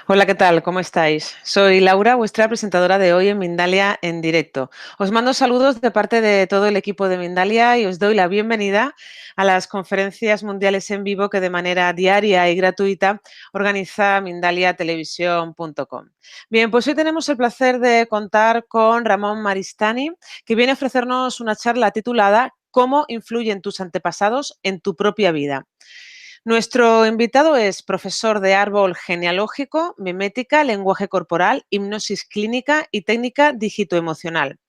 Hola, ¿qué tal? ¿Cómo estáis? Soy Laura, vuestra presentadora de hoy en Mindalia en directo. Os mando saludos de parte de todo el equipo de Mindalia y os doy la bienvenida a las conferencias mundiales en vivo que de manera diaria y gratuita organiza mindaliatelevisión.com. Bien, pues hoy tenemos el placer de contar con Ramón Maristany, que viene a ofrecernos una charla titulada ¿Cómo influyen tus antepasados en tu propia vida? Nuestro invitado es profesor de árbol genealógico, mimética, lenguaje corporal, hipnosis clínica y técnica digitoemocional.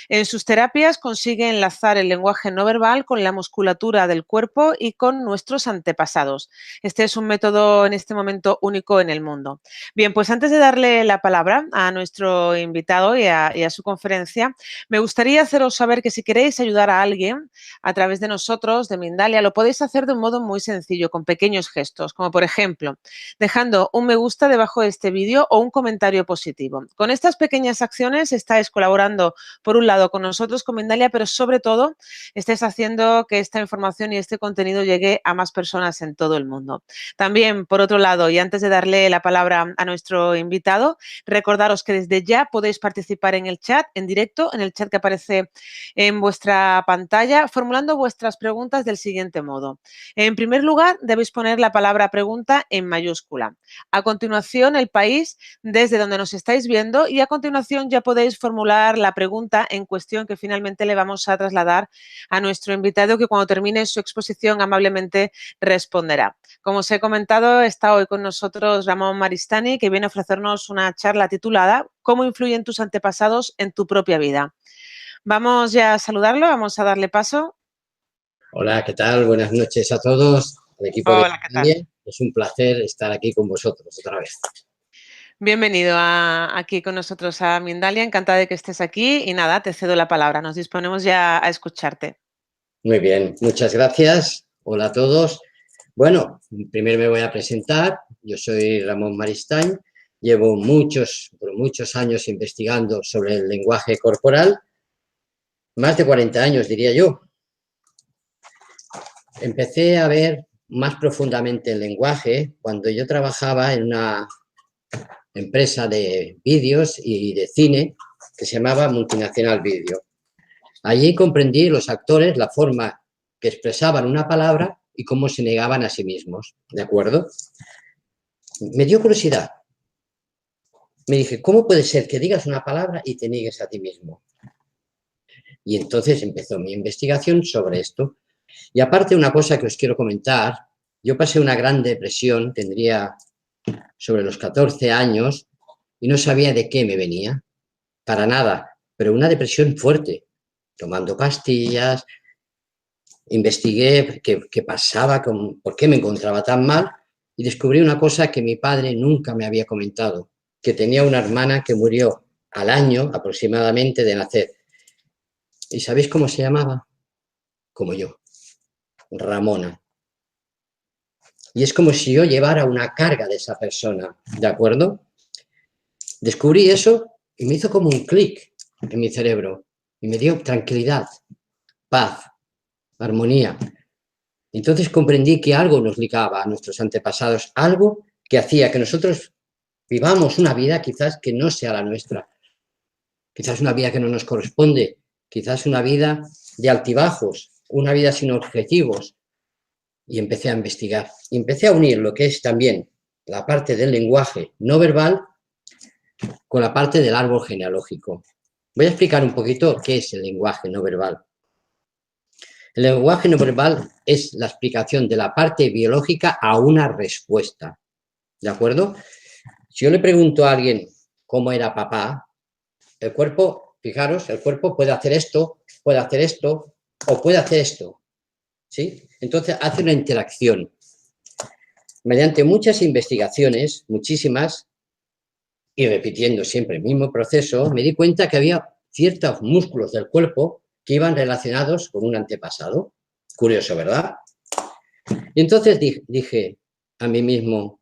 En sus terapias consigue enlazar el lenguaje no verbal con la musculatura del cuerpo y con nuestros antepasados. Este es un método en este momento único en el mundo. Bien, pues antes de darle la palabra a nuestro invitado y a su conferencia, me gustaría haceros saber que si queréis ayudar a alguien a través de nosotros, de Mindalia, lo podéis hacer de un modo muy sencillo, con pequeños gestos, como por ejemplo, dejando un me gusta debajo de este vídeo o un comentario positivo. Con estas pequeñas acciones estáis colaborando por un lado con nosotros, con Mindalia, pero sobre todo estés haciendo que esta información y este contenido llegue a más personas en todo el mundo. También, por otro lado, y antes de darle la palabra a nuestro invitado, recordaros que desde ya podéis participar en el chat, en directo, en el chat que aparece en vuestra pantalla, formulando vuestras preguntas del siguiente modo. En primer lugar, debéis poner la palabra pregunta en mayúscula. A continuación, el país desde donde nos estáis viendo y a continuación ya podéis formular la pregunta en cuestión que finalmente le vamos a trasladar a nuestro invitado, que cuando termine su exposición amablemente responderá. Como os he comentado, está hoy con nosotros Ramón Maristany, que viene a ofrecernos una charla titulada ¿Cómo influyen tus antepasados en tu propia vida? Vamos ya a saludarlo, vamos a darle paso. Hola, ¿qué tal? Buenas noches a todos, al equipo de Hola, ¿qué tal? Mindalia. Es un placer estar aquí con vosotros otra vez. Bienvenido aquí con nosotros a Mindalia, encantada de que estés aquí y nada, te cedo la palabra, nos disponemos ya a escucharte. Muy bien, muchas gracias. Hola a todos. Bueno, primero me voy a presentar. Yo soy Ramón Maristany. Llevo muchos años investigando sobre el lenguaje corporal, más de 40 años diría yo. Empecé a ver más profundamente el lenguaje cuando yo trabajaba en una empresa de vídeos y de cine que se llamaba Multinacional Video. Allí comprendí los actores, la forma que expresaban una palabra y cómo se negaban a sí mismos, ¿de acuerdo? Me dio curiosidad. Me dije, ¿cómo puede ser que digas una palabra y te niegues a ti mismo? Y entonces empezó mi investigación sobre esto. Y aparte, una cosa que os quiero comentar, yo pasé una gran depresión, tendría sobre los 14 años, y no sabía de qué me venía, para nada, pero una depresión fuerte, tomando pastillas, investigué qué pasaba, por qué me encontraba tan mal y descubrí una cosa que mi padre nunca me había comentado, que tenía una hermana que murió al año aproximadamente de nacer. ¿Y sabéis cómo se llamaba? Como yo, Ramona. Y es como si yo llevara una carga de esa persona, ¿de acuerdo? Descubrí eso y me hizo como un clic en mi cerebro y me dio tranquilidad, paz, armonía. Entonces comprendí que algo nos ligaba a nuestros antepasados, algo que hacía que nosotros vivamos una vida quizás que no sea la nuestra, quizás una vida que no nos corresponde, quizás una vida de altibajos, una vida sin objetivos. Y empecé a investigar y empecé a unir lo que es también la parte del lenguaje no verbal con la parte del árbol genealógico. Voy a explicar un poquito qué es el lenguaje no verbal. El lenguaje no verbal es la explicación de la parte biológica a una respuesta, ¿de acuerdo? Si yo le pregunto a alguien cómo era papá, el cuerpo, fijaros, el cuerpo puede hacer esto o puede hacer esto, ¿sí? Entonces hace una interacción. Mediante muchas investigaciones, muchísimas, y repitiendo siempre el mismo proceso, me di cuenta que había ciertos músculos del cuerpo que iban relacionados con un antepasado. Curioso, ¿verdad? Y entonces dije a mí mismo,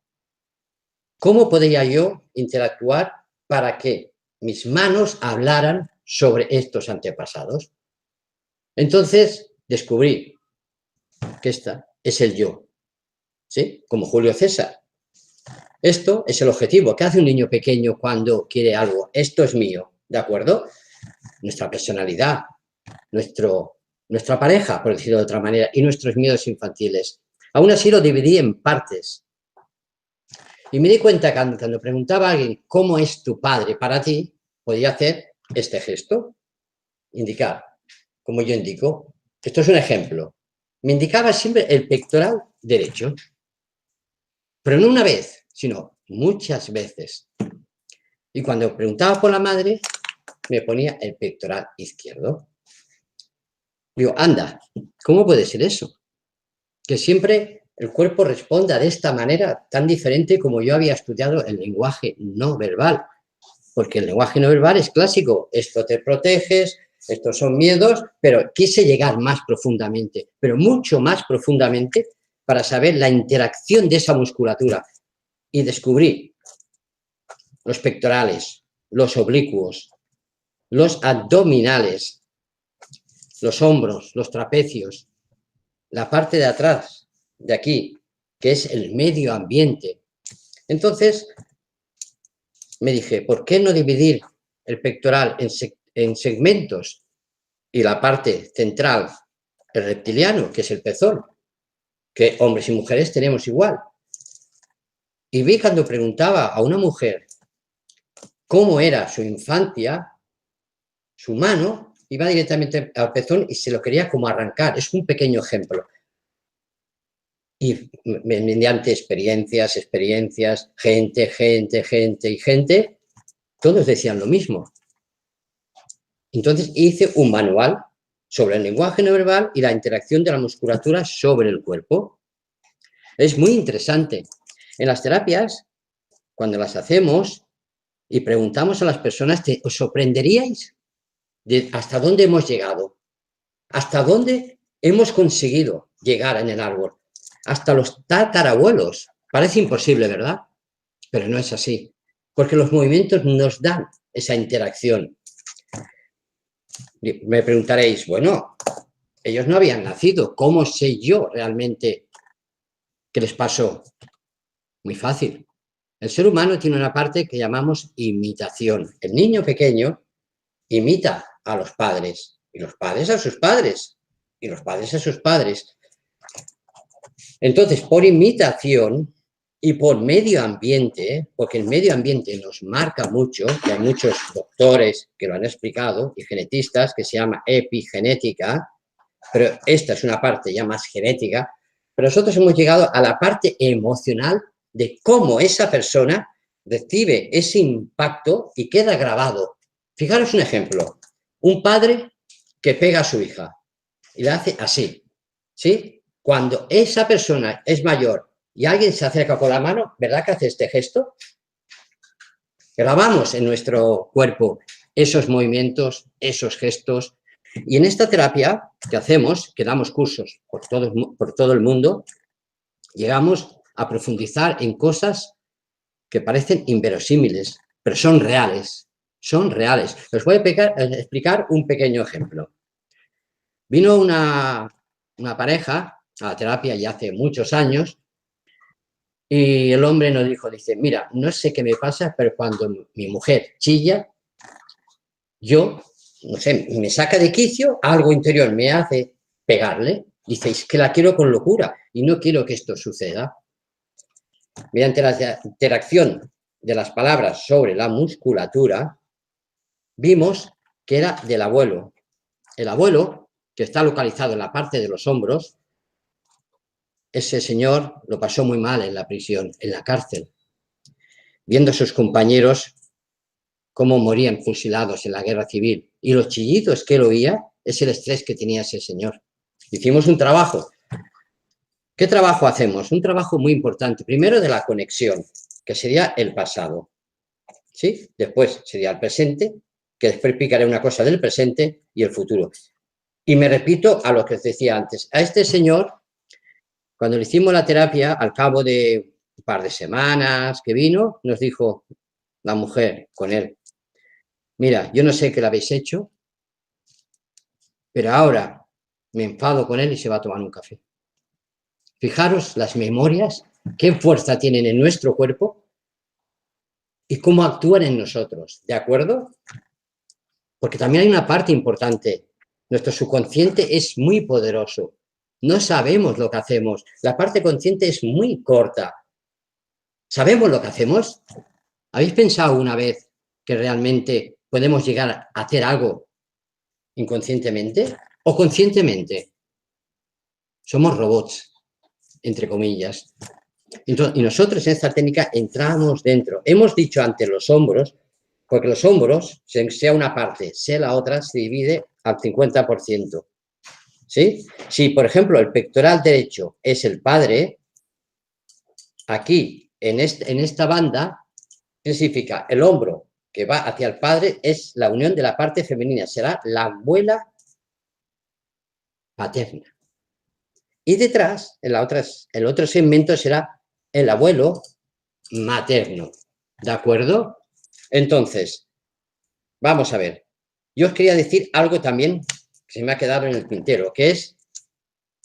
¿cómo podría yo interactuar para que mis manos hablaran sobre estos antepasados? Entonces descubrí que esta es el yo, ¿sí? Como Julio César. Esto es el objetivo. ¿Qué hace un niño pequeño cuando quiere algo? Esto es mío, ¿de acuerdo? Nuestra personalidad, nuestra pareja, por decirlo de otra manera, y nuestros miedos infantiles. Aún así lo dividí en partes. Y me di cuenta que cuando preguntaba a alguien cómo es tu padre para ti, podía hacer este gesto, indicar, como yo indico. Esto es un ejemplo. Me indicaba siempre el pectoral derecho, pero no una vez, sino muchas veces. Y cuando preguntaba por la madre, me ponía el pectoral izquierdo. Digo, anda, ¿cómo puede ser eso? Que siempre el cuerpo responda de esta manera tan diferente como yo había estudiado el lenguaje no verbal. Porque el lenguaje no verbal es clásico. Esto te proteges, estos son miedos, pero quise llegar más profundamente, pero mucho más profundamente para saber la interacción de esa musculatura y descubrí los pectorales, los oblicuos, los abdominales, los hombros, los trapecios, la parte de atrás, de aquí, que es el medio ambiente. Entonces, me dije, ¿por qué no dividir el pectoral en segmentos y la parte central, el reptiliano, que es el pezón, que hombres y mujeres tenemos igual? Y vi cuando preguntaba a una mujer cómo era su infancia, su mano iba directamente al pezón y se lo quería como arrancar. Es un pequeño ejemplo. Y mediante experiencias, gente, todos decían lo mismo. Entonces hice un manual sobre el lenguaje no verbal y la interacción de la musculatura sobre el cuerpo. Es muy interesante. En las terapias, cuando las hacemos y preguntamos a las personas, os sorprenderíais de hasta dónde hemos llegado, hasta dónde hemos conseguido llegar en el árbol, hasta los tatarabuelos. Parece imposible, ¿verdad? Pero no es así, porque los movimientos nos dan esa interacción. Me preguntaréis, bueno, ellos no habían nacido, ¿cómo sé yo realmente qué les pasó? Muy fácil. El ser humano tiene una parte que llamamos imitación. El niño pequeño imita a los padres, y los padres a sus padres, y los padres a sus padres. Entonces, por imitación y por medio ambiente, porque el medio ambiente nos marca mucho, y hay muchos doctores que lo han explicado, y genetistas, que se llama epigenética, pero esta es una parte ya más genética, pero nosotros hemos llegado a la parte emocional de cómo esa persona recibe ese impacto y queda grabado. Fijaros un ejemplo, un padre que pega a su hija y la hace así, ¿sí? Cuando esa persona es mayor y alguien se acerca con la mano, ¿verdad que hace este gesto? Grabamos en nuestro cuerpo esos movimientos, esos gestos. Y en esta terapia que hacemos, que damos cursos por todo el mundo, llegamos a profundizar en cosas que parecen inverosímiles, pero son reales, son reales. Os voy a explicar un pequeño ejemplo. Vino una pareja a la terapia ya hace muchos años y el hombre nos dice, mira, no sé qué me pasa, pero cuando mi mujer chilla, yo, no sé, me saca de quicio, algo interior me hace pegarle. Dice, es que la quiero con locura y no quiero que esto suceda. Mediante la interacción de las palabras sobre la musculatura, vimos que era del abuelo. El abuelo, que está localizado en la parte de los hombros, ese señor lo pasó muy mal en la prisión, en la cárcel, viendo a sus compañeros cómo morían fusilados en la guerra civil. Y los chillidos que él oía es el estrés que tenía ese señor. Hicimos un trabajo. ¿Qué trabajo hacemos? Un trabajo muy importante. Primero de la conexión, que sería el pasado. ¿Sí? Después sería el presente, que después explicaré una cosa del presente y el futuro. Y me repito a lo que os decía antes. A este señor, cuando le hicimos la terapia, al cabo de un par de semanas que vino, nos dijo la mujer con él, mira, yo no sé qué le habéis hecho, pero ahora me enfado con él y se va a tomar un café. Fijaros las memorias, qué fuerza tienen en nuestro cuerpo y cómo actúan en nosotros, ¿de acuerdo? Porque también hay una parte importante. Nuestro subconsciente es muy poderoso. No sabemos lo que hacemos. La parte consciente es muy corta. ¿Sabemos lo que hacemos? ¿Habéis pensado una vez que realmente podemos llegar a hacer algo inconscientemente o conscientemente? Somos robots, entre comillas. Entonces, y nosotros en esta técnica entramos dentro. Hemos dicho antes los hombros, porque los hombros, sea una parte, sea la otra, se divide al 50%. ¿Sí? Si, por ejemplo, el pectoral derecho es el padre, aquí, en esta banda, ¿qué significa? El hombro que va hacia el padre es la unión de la parte femenina, será la abuela paterna. Y detrás, el otro segmento será el abuelo materno. ¿De acuerdo? Entonces, vamos a ver. Yo os quería decir algo también que se me ha quedado en el tintero, que es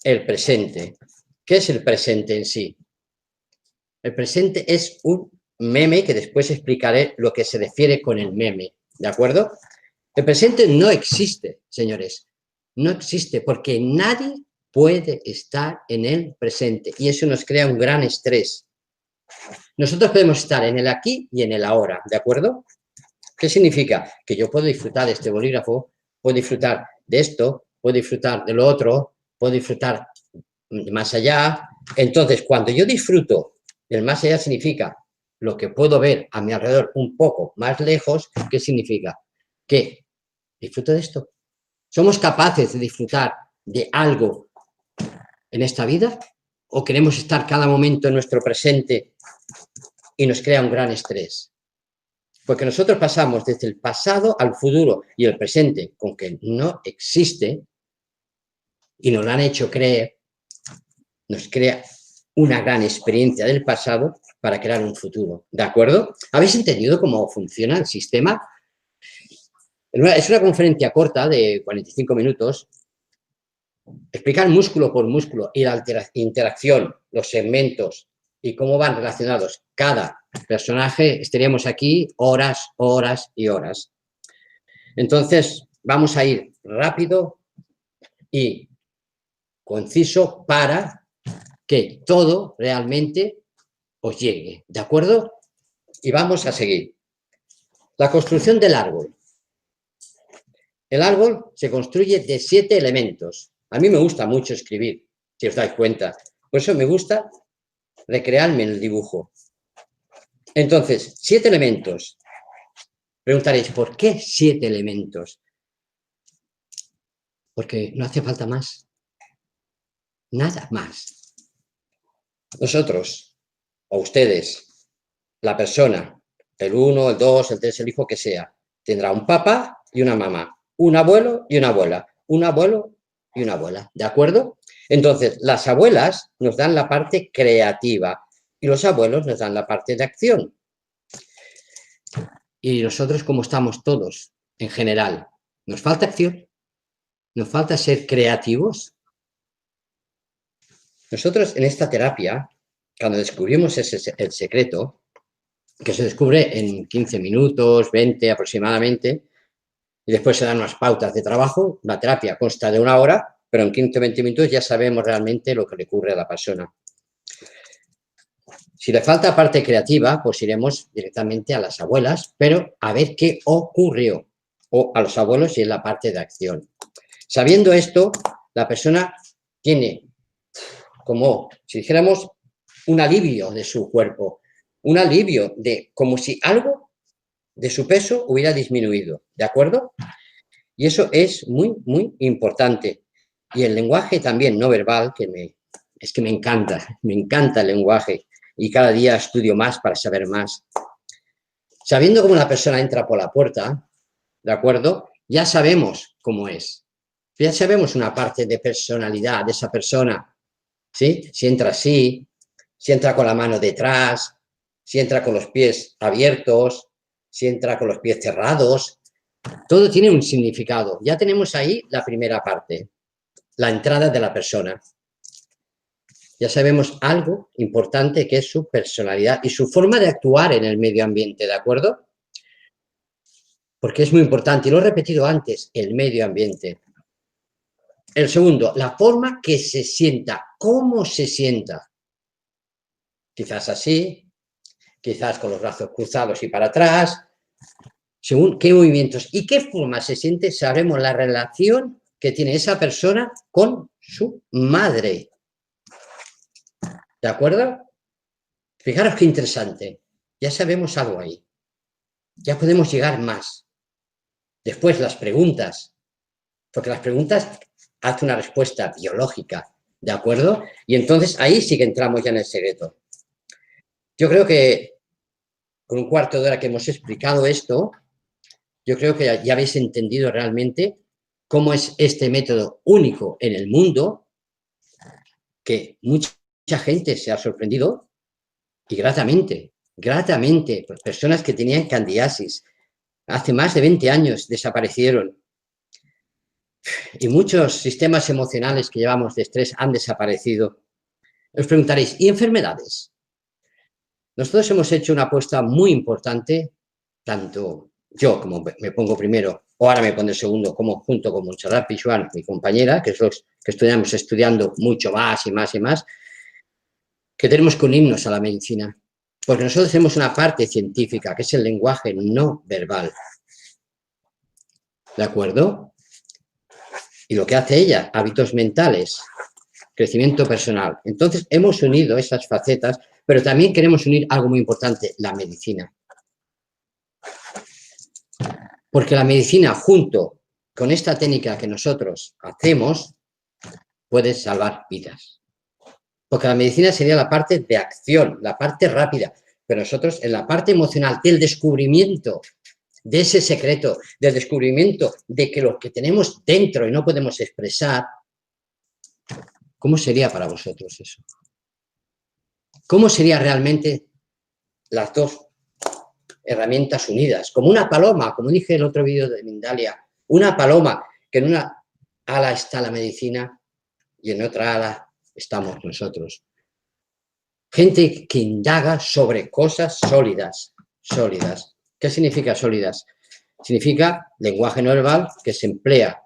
el presente. ¿Qué es el presente en sí? El presente es un meme que después explicaré lo que se refiere con el meme. ¿De acuerdo? El presente no existe, señores. No existe porque nadie puede estar en el presente y eso nos crea un gran estrés. Nosotros podemos estar en el aquí y en el ahora, ¿de acuerdo? ¿Qué significa? Que yo puedo disfrutar de este bolígrafo, puedo disfrutar de esto, puedo disfrutar de lo otro, puedo disfrutar de más allá. Entonces, cuando yo disfruto del más allá significa lo que puedo ver a mi alrededor un poco más lejos. ¿Qué significa? Que disfruto de esto. ¿Somos capaces de disfrutar de algo en esta vida? ¿O queremos estar cada momento en nuestro presente y nos crea un gran estrés? Porque nosotros pasamos desde el pasado al futuro y el presente, con que no existe, y nos lo han hecho creer, nos crea una gran experiencia del pasado para crear un futuro. ¿De acuerdo? ¿Habéis entendido cómo funciona el sistema? Es una conferencia corta de 45 minutos. Explicar músculo por músculo y la interacción, los segmentos y cómo van relacionados cada personaje, estaríamos aquí horas, horas y horas. Entonces, vamos a ir rápido y conciso para que todo realmente os llegue, ¿de acuerdo? Y vamos a seguir. La construcción del árbol. El árbol se construye de 7 elementos. A mí me gusta mucho escribir, si os dais cuenta. Por eso me gusta recrearme en el dibujo. Entonces, 7 elementos. Preguntaréis, ¿por qué 7 elementos? Porque no hace falta más. Nada más. Nosotros, o ustedes, la persona, el 1, el 2, el 3, el hijo que sea, tendrá un papá y una mamá, un abuelo y una abuela, un abuelo y una abuela, ¿de acuerdo? Entonces, las abuelas nos dan la parte creativa y los abuelos nos dan la parte de acción. Y nosotros, como estamos todos, en general, ¿nos falta acción? ¿Nos falta ser creativos? Nosotros en esta terapia, cuando descubrimos el secreto, que se descubre en 15 minutos, 20 aproximadamente, y después se dan unas pautas de trabajo, la terapia consta de 1 hora, pero en 15 o 20 minutos ya sabemos realmente lo que le ocurre a la persona. Si le falta parte creativa, pues iremos directamente a las abuelas, pero a ver qué ocurrió, o a los abuelos y en la parte de acción. Sabiendo esto, la persona tiene como, si dijéramos, un alivio de su cuerpo, un alivio de como si algo de su peso hubiera disminuido, ¿de acuerdo? Y eso es muy, muy importante. Y el lenguaje también no verbal, es que me encanta el lenguaje y cada día estudio más para saber más. Sabiendo cómo la persona entra por la puerta, ¿de acuerdo? Ya sabemos cómo es. Ya sabemos una parte de personalidad de esa persona, ¿sí? Si entra así, si entra con la mano detrás, si entra con los pies abiertos, si entra con los pies cerrados. Todo tiene un significado. Ya tenemos ahí la primera parte, la entrada de la persona. Ya sabemos algo importante que es su personalidad y su forma de actuar en el medio ambiente, ¿de acuerdo? Porque es muy importante, y lo he repetido antes, el medio ambiente. El segundo, la forma que se sienta, cómo se sienta. Quizás así, quizás con los brazos cruzados y para atrás, según qué movimientos y qué forma se siente, sabremos la relación que tiene esa persona con su madre. ¿De acuerdo? Fijaros qué interesante. Ya sabemos algo ahí. Ya podemos llegar más. Después las preguntas, porque las preguntas hacen una respuesta biológica, ¿de acuerdo? Y entonces ahí sí que entramos ya en el secreto. Yo creo que con un cuarto de hora que hemos explicado esto, yo creo que ya habéis entendido realmente cómo es este método único en el mundo, que mucha gente se ha sorprendido y gratamente, pues personas que tenían candidiasis hace más de 20 años desaparecieron y muchos sistemas emocionales que llevamos de estrés han desaparecido. Os preguntaréis, ¿y enfermedades? Nosotros hemos hecho una apuesta muy importante, tanto yo como me pongo primero, o ahora me pone segundo, como junto con Montserrat Pijuan, mi compañera, que es los que estudiamos estudiando mucho más y más y más, que tenemos que unirnos a la medicina. Porque nosotros tenemos una parte científica, que es el lenguaje no verbal. ¿De acuerdo? Y lo que hace ella, hábitos mentales, crecimiento personal. Entonces, hemos unido esas facetas, pero también queremos unir algo muy importante, la medicina. Porque la medicina, junto con esta técnica que nosotros hacemos, puede salvar vidas. Porque la medicina sería la parte de acción, la parte rápida, pero nosotros en la parte emocional del descubrimiento de ese secreto, del descubrimiento de que lo que tenemos dentro y no podemos expresar, ¿cómo sería para vosotros eso? ¿Cómo sería realmente las dos herramientas unidas? Como una paloma, como dije en el otro vídeo de Mindalia, una paloma que en una ala está la medicina y en otra ala estamos nosotros. Gente que indaga sobre cosas sólidas, sólidas. ¿Qué significa sólidas? Significa lenguaje no verbal que se emplea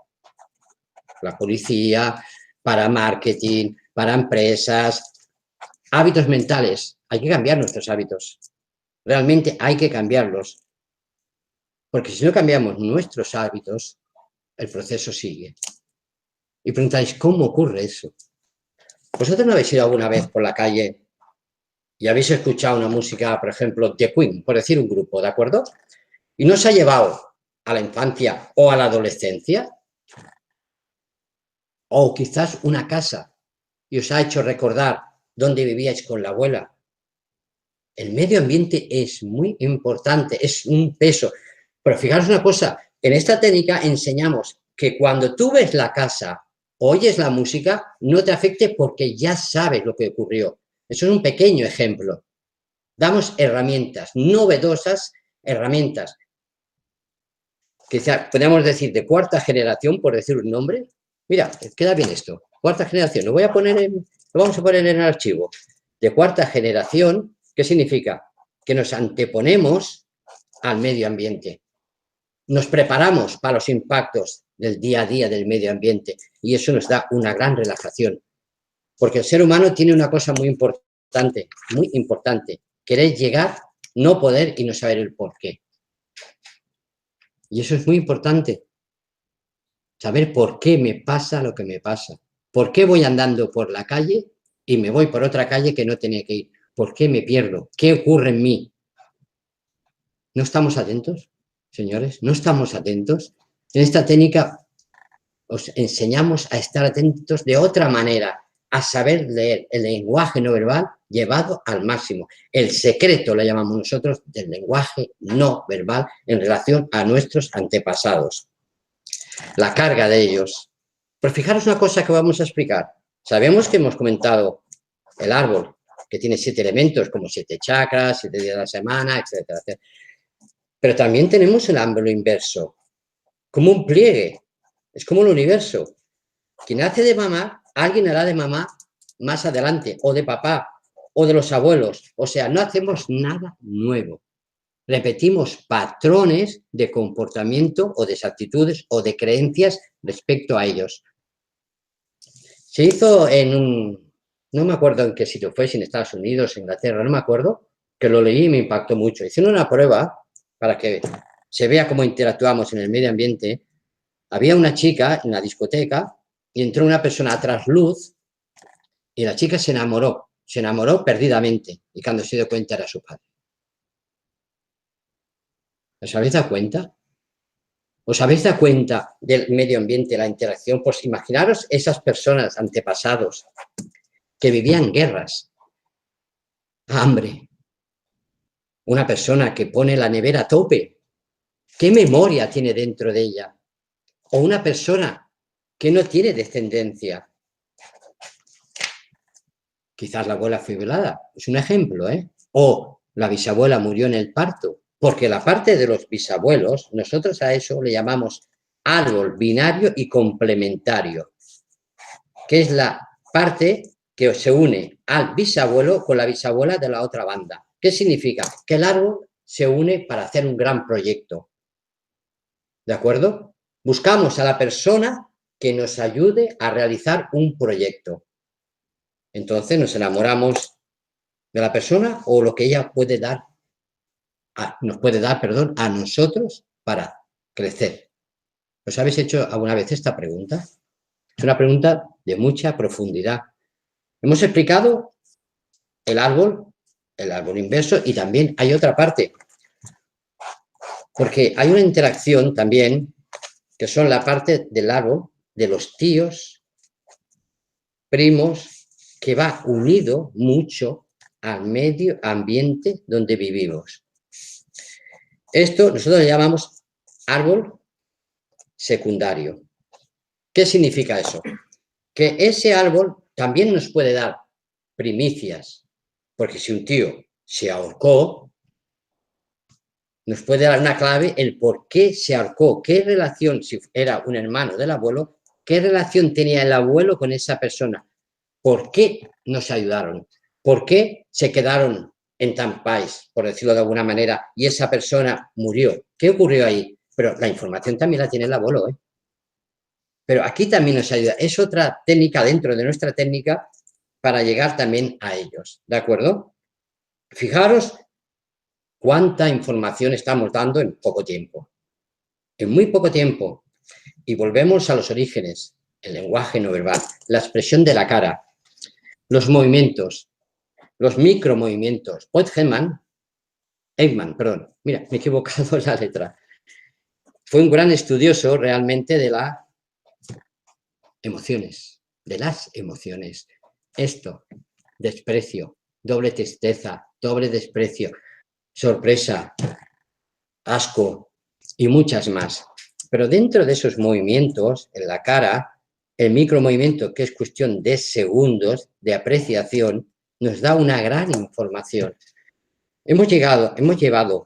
la policía, para marketing, para empresas, hábitos mentales. Hay que cambiar nuestros hábitos. Realmente hay que cambiarlos. Porque si no cambiamos nuestros hábitos, el proceso sigue. Y preguntáis, ¿cómo ocurre eso? ¿Vosotros no habéis ido alguna vez por la calle y habéis escuchado una música, por ejemplo, de Queen, por decir un grupo, ¿de acuerdo? Y no os ha llevado a la infancia o a la adolescencia, o quizás una casa y os ha hecho recordar dónde vivíais con la abuela. El medio ambiente es muy importante, es un peso. Pero fijaros una cosa, en esta técnica enseñamos que cuando tú ves la casa, oyes la música, no te afecte porque ya sabes lo que ocurrió. Eso es un pequeño ejemplo. Damos herramientas novedosas, herramientas, quizá podríamos decir de cuarta generación, por decir un nombre. Mira, queda bien esto. Cuarta generación. Lo vamos a poner en el archivo. De cuarta generación, ¿qué significa? Que nos anteponemos al medio ambiente. Nos preparamos para los impactos del día a día del medio ambiente y eso nos da una gran relajación. Porque el ser humano tiene una cosa muy importante. Querer llegar, no poder y no saber el por qué. Y eso es muy importante. Saber por qué me pasa lo que me pasa. ¿Por qué voy andando por la calle y me voy por otra calle que no tenía que ir? ¿Por qué me pierdo? ¿Qué ocurre en mí? ¿No estamos atentos, señores? ¿No estamos atentos? En esta técnica os enseñamos a estar atentos de otra manera, a saber leer el lenguaje no verbal llevado al máximo. El secreto, le llamamos nosotros, del lenguaje no verbal en relación a nuestros antepasados. La carga de ellos. Pero fijaros una cosa que vamos a explicar. Sabemos que hemos comentado el árbol, que tiene 7 elementos, como 7 chakras, 7 días de la semana, etcétera, etcétera. Pero también tenemos el ámbito inverso, como un pliegue. Es como el universo. Quien hace de mamá, alguien hará de mamá más adelante, o de papá, o de los abuelos. O sea, no hacemos nada nuevo. Repetimos patrones de comportamiento o de actitudes o de creencias respecto a ellos. Se hizo no me acuerdo en qué sitio fue, si en Estados Unidos, Inglaterra, no me acuerdo, que lo leí y me impactó mucho. Hicieron una prueba para que se vea cómo interactuamos en el medio ambiente. Había una chica en la discoteca y entró una persona a trasluz y la chica se enamoró perdidamente y cuando se dio cuenta era su padre. ¿Os habéis dado cuenta? ¿Os habéis dado cuenta del medio ambiente, la interacción? Pues imaginaros esas personas, antepasados, que vivían guerras, hambre, una persona que pone la nevera a tope, ¿qué memoria tiene dentro de ella? O una persona que no tiene descendencia. Quizás la abuela fue violada, es un ejemplo, ¿eh? O la bisabuela murió en el parto, porque la parte de los bisabuelos, nosotros a eso le llamamos árbol binario y complementario, que es la parte que se une al bisabuelo con la bisabuela de la otra banda. ¿Qué significa? Que el árbol se une para hacer un gran proyecto. ¿De acuerdo? Buscamos a la persona que nos ayude a realizar un proyecto. Entonces nos enamoramos de la persona o lo que ella puede dar, nos puede dar, perdón, a nosotros para crecer. ¿Os habéis hecho alguna vez esta pregunta? Es una pregunta de mucha profundidad. Hemos explicado el árbol inverso y también hay otra parte, porque hay una interacción también que son la parte del árbol de los tíos, primos, que va unido mucho al medio ambiente donde vivimos. Esto nosotros le llamamos árbol secundario. ¿Qué significa eso? Que ese árbol también nos puede dar primicias, porque si un tío se ahorcó, nos puede dar una clave el por qué se ahorcó, qué relación, si era un hermano del abuelo, qué relación tenía el abuelo con esa persona, por qué no se ayudaron, por qué se quedaron en tampáis, por decirlo de alguna manera, y esa persona murió. ¿Qué ocurrió ahí? Pero la información también la tiene el abuelo, ¿eh? Pero aquí también nos ayuda. Es otra técnica dentro de nuestra técnica para llegar también a ellos, ¿de acuerdo? Fijaros cuánta información estamos dando en poco tiempo. En muy poco tiempo. Y volvemos a los orígenes, el lenguaje no verbal, la expresión de la cara, los movimientos, los micromovimientos. Paul Ekman, perdón, mira, me he equivocado en la letra. Fue un gran estudioso realmente de las emociones, Esto, desprecio, doble tristeza, doble desprecio, sorpresa, asco y muchas más. Pero dentro de esos movimientos, en la cara, el micromovimiento, que es cuestión de segundos de apreciación, nos da una gran información. Hemos llevado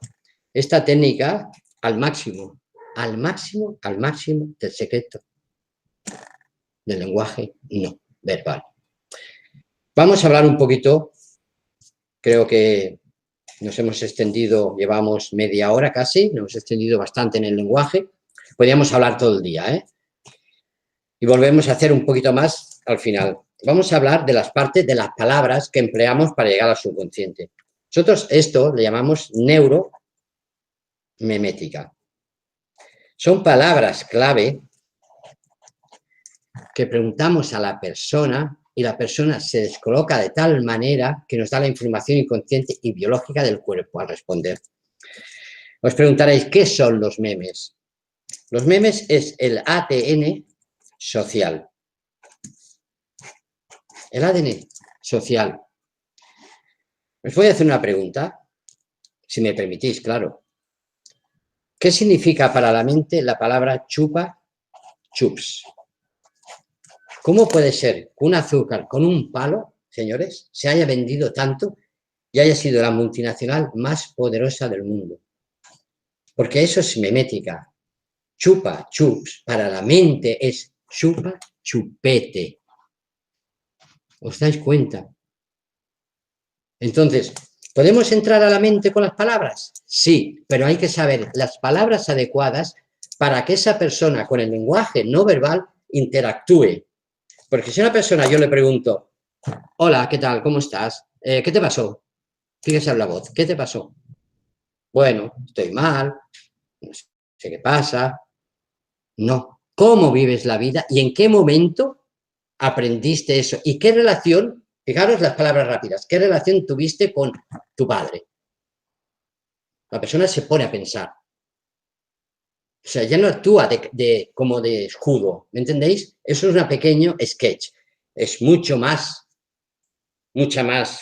esta técnica al máximo del secreto del lenguaje no verbal. Vamos a hablar un poquito, creo que nos hemos extendido, llevamos media hora casi, nos hemos extendido bastante en el lenguaje, podríamos hablar todo el día, ¿eh? Y volvemos a hacer un poquito más al final. Vamos a hablar de las partes de las palabras que empleamos para llegar al subconsciente. Nosotros esto le llamamos neuromemética. Son palabras clave que preguntamos a la persona y la persona se descoloca de tal manera que nos da la información inconsciente y biológica del cuerpo al responder. Os preguntaréis, ¿qué son los memes? Los memes es el ADN social. El ADN social. Os voy a hacer una pregunta, si me permitís, claro. ¿Qué significa para la mente la palabra chupa chups? ¿Cómo puede ser que un azúcar con un palo, señores, se haya vendido tanto y haya sido la multinacional más poderosa del mundo? Porque eso es memética. Chupa chups para la mente es chupa chupete. ¿Os dais cuenta? Entonces, ¿podemos entrar a la mente con las palabras? Sí, pero hay que saber las palabras adecuadas para que esa persona con el lenguaje no verbal interactúe. Porque si a una persona yo le pregunto, hola, ¿qué tal? ¿Cómo estás? ¿Qué te pasó? Fíjese en la voz, ¿qué te pasó? Bueno, estoy mal, no sé qué pasa. No, ¿cómo vives la vida y en qué momento aprendiste eso? ¿Y qué relación, fijaros las palabras rápidas, qué relación tuviste con tu padre? La persona se pone a pensar. O sea, ya no actúa como de escudo, ¿me entendéis? Eso es un pequeño sketch. Es mucha más,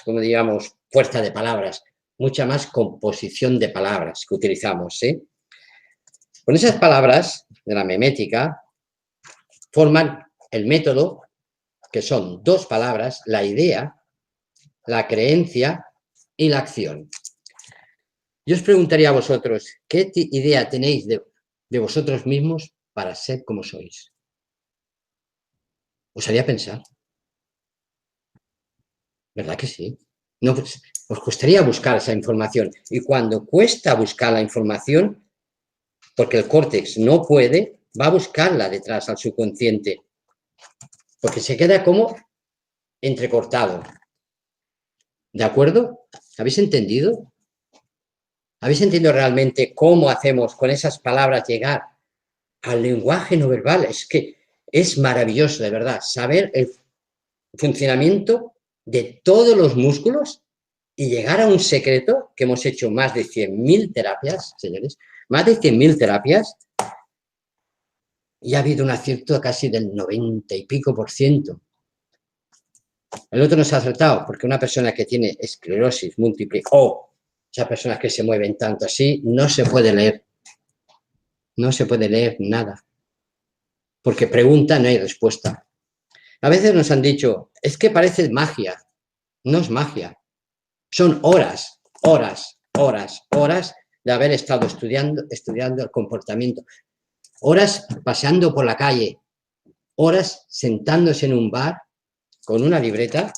como digamos, fuerza de palabras, mucha más composición de palabras que utilizamos, ¿sí? Con esas palabras de la memética forman el método, que son dos palabras, la idea, la creencia y la acción. Yo os preguntaría a vosotros, ¿qué idea tenéis de vosotros mismos para ser como sois? Os haría pensar, ¿verdad que sí? No, pues, os costaría buscar esa información. Y cuando cuesta buscar la información, porque el córtex no puede, va a buscarla detrás al subconsciente, porque se queda como entrecortado. ¿De acuerdo? ¿Habéis entendido? ¿Habéis entendido realmente cómo hacemos con esas palabras llegar al lenguaje no verbal? Es que es maravilloso, de verdad, saber el funcionamiento de todos los músculos y llegar a un secreto que hemos hecho más de 100.000 terapias, señores, más de 100.000 terapias, y ha habido un acierto casi del 90 y pico %. El otro no se ha acertado, porque una persona que tiene esclerosis múltiple o esas personas que se mueven tanto así, no se puede leer. No se puede leer nada. Porque pregunta, no hay respuesta. A veces nos han dicho, es que parece magia. No es magia. Son horas, horas, horas, horas de haber estado estudiando el comportamiento. Horas paseando por la calle. Horas sentándose en un bar con una libreta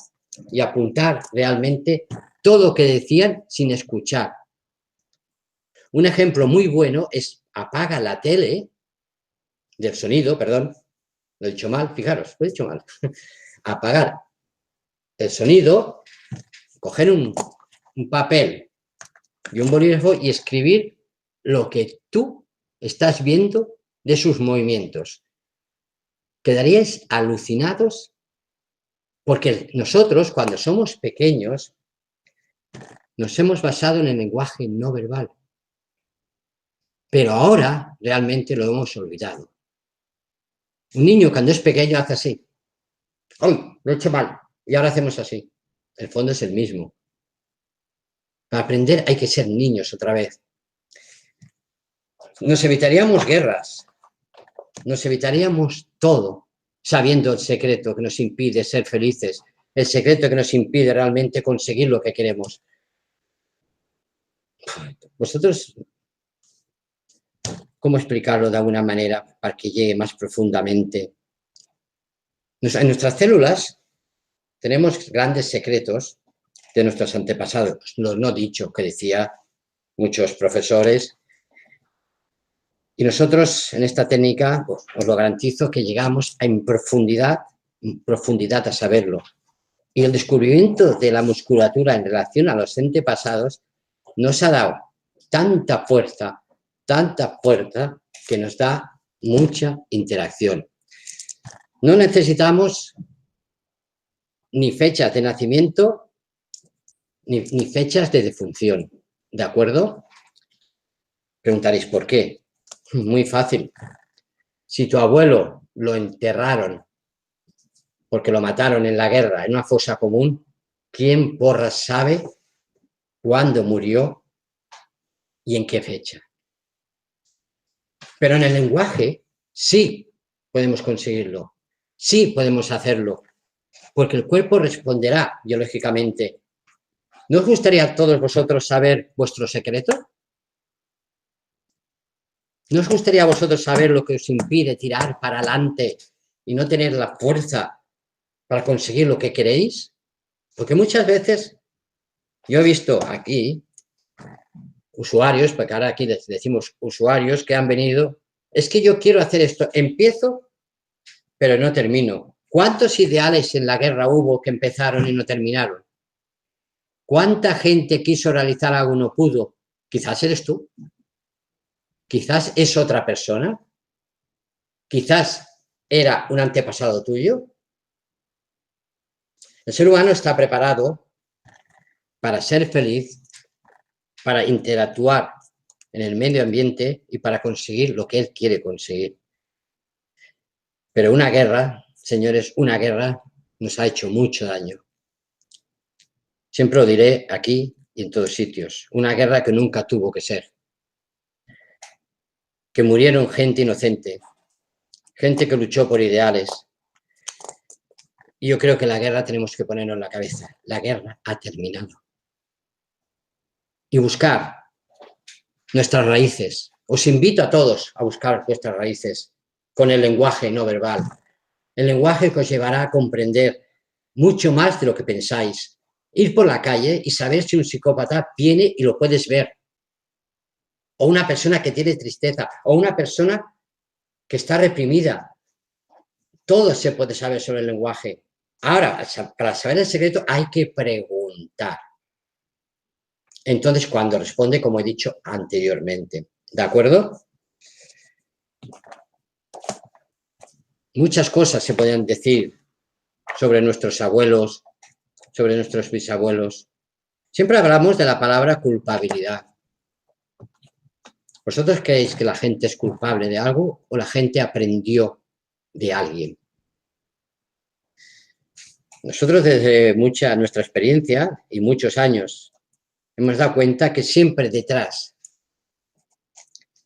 y apuntar realmente todo lo que decían sin escuchar. Un ejemplo muy bueno es apaga la tele del sonido, perdón, lo he dicho mal, fijaros, lo he dicho mal. Apagar el sonido, coger un papel y un bolígrafo y escribir lo que tú estás viendo de sus movimientos. Quedaríais alucinados porque nosotros, cuando somos pequeños, nos hemos basado en el lenguaje no verbal. Pero ahora realmente lo hemos olvidado. Un niño cuando es pequeño hace así. ¡Ay! Lo he hecho mal. Y ahora hacemos así. El fondo es el mismo. Para aprender hay que ser niños otra vez. Nos evitaríamos guerras. Nos evitaríamos todo, sabiendo el secreto que nos impide ser felices, el secreto que nos impide realmente conseguir lo que queremos. Vosotros, ¿cómo explicarlo de alguna manera para que llegue más profundamente? En nuestras células tenemos grandes secretos de nuestros antepasados, los no dicho, que decía muchos profesores. Y nosotros en esta técnica, pues, os lo garantizo que llegamos en profundidad a saberlo. Y el descubrimiento de la musculatura en relación a los antepasados nos ha dado tanta fuerza, que nos da mucha interacción. No necesitamos ni fechas de nacimiento ni fechas de defunción, ¿de acuerdo? Preguntaréis, ¿por qué? Muy fácil. Si tu abuelo lo enterraron porque lo mataron en la guerra, en una fosa común, ¿quién porras sabe cuándo murió y en qué fecha? Pero en el lenguaje sí podemos conseguirlo, sí podemos hacerlo, porque el cuerpo responderá biológicamente. ¿No os gustaría a todos vosotros saber vuestro secreto? ¿No os gustaría a vosotros saber lo que os impide tirar para adelante y no tener la fuerza para conseguir lo que queréis? Porque muchas veces yo he visto aquí usuarios, porque ahora aquí decimos usuarios que han venido, es que yo quiero hacer esto, empiezo, pero no termino. ¿Cuántos ideales en la guerra hubo que empezaron y no terminaron? ¿Cuánta gente quiso realizar algo y no pudo? Quizás eres tú, quizás es otra persona, quizás era un antepasado tuyo. El ser humano está preparado para ser feliz, para interactuar en el medio ambiente y para conseguir lo que él quiere conseguir. Pero una guerra, señores, una guerra nos ha hecho mucho daño. Siempre lo diré aquí y en todos sitios. Una guerra que nunca tuvo que ser. Que murieron gente inocente, gente que luchó por ideales. Y yo creo que la guerra tenemos que ponernos en la cabeza. La guerra ha terminado. Y buscar nuestras raíces. Os invito a todos a buscar vuestras raíces con el lenguaje no verbal. El lenguaje que os llevará a comprender mucho más de lo que pensáis. Ir por la calle y saber si un psicópata viene y lo puedes ver. O una persona que tiene tristeza. O una persona que está reprimida. Todo se puede saber sobre el lenguaje. Ahora, para saber el secreto hay que preguntar. Entonces, cuando responde, como he dicho anteriormente. ¿De acuerdo? Muchas cosas se podrían decir sobre nuestros abuelos, sobre nuestros bisabuelos. Siempre hablamos de la palabra culpabilidad. ¿Vosotros creéis que la gente es culpable de algo o la gente aprendió de alguien? Nosotros desde nuestra experiencia y muchos años hemos dado cuenta que siempre detrás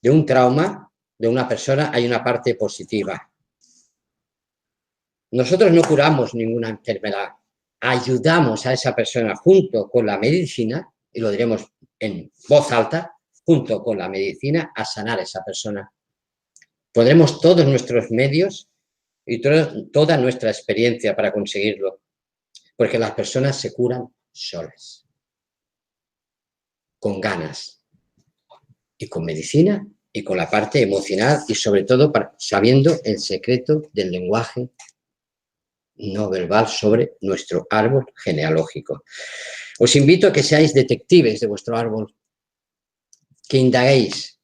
de un trauma de una persona hay una parte positiva. Nosotros no curamos ninguna enfermedad, ayudamos a esa persona junto con la medicina, y lo diremos en voz alta, junto con la medicina a sanar a esa persona. Podremos todos nuestros medios y toda nuestra experiencia para conseguirlo, porque las personas se curan solas, con ganas y con medicina y con la parte emocional y sobre todo sabiendo el secreto del lenguaje no verbal sobre nuestro árbol genealógico. Os invito a que seáis detectives de vuestro árbol, que indaguéis,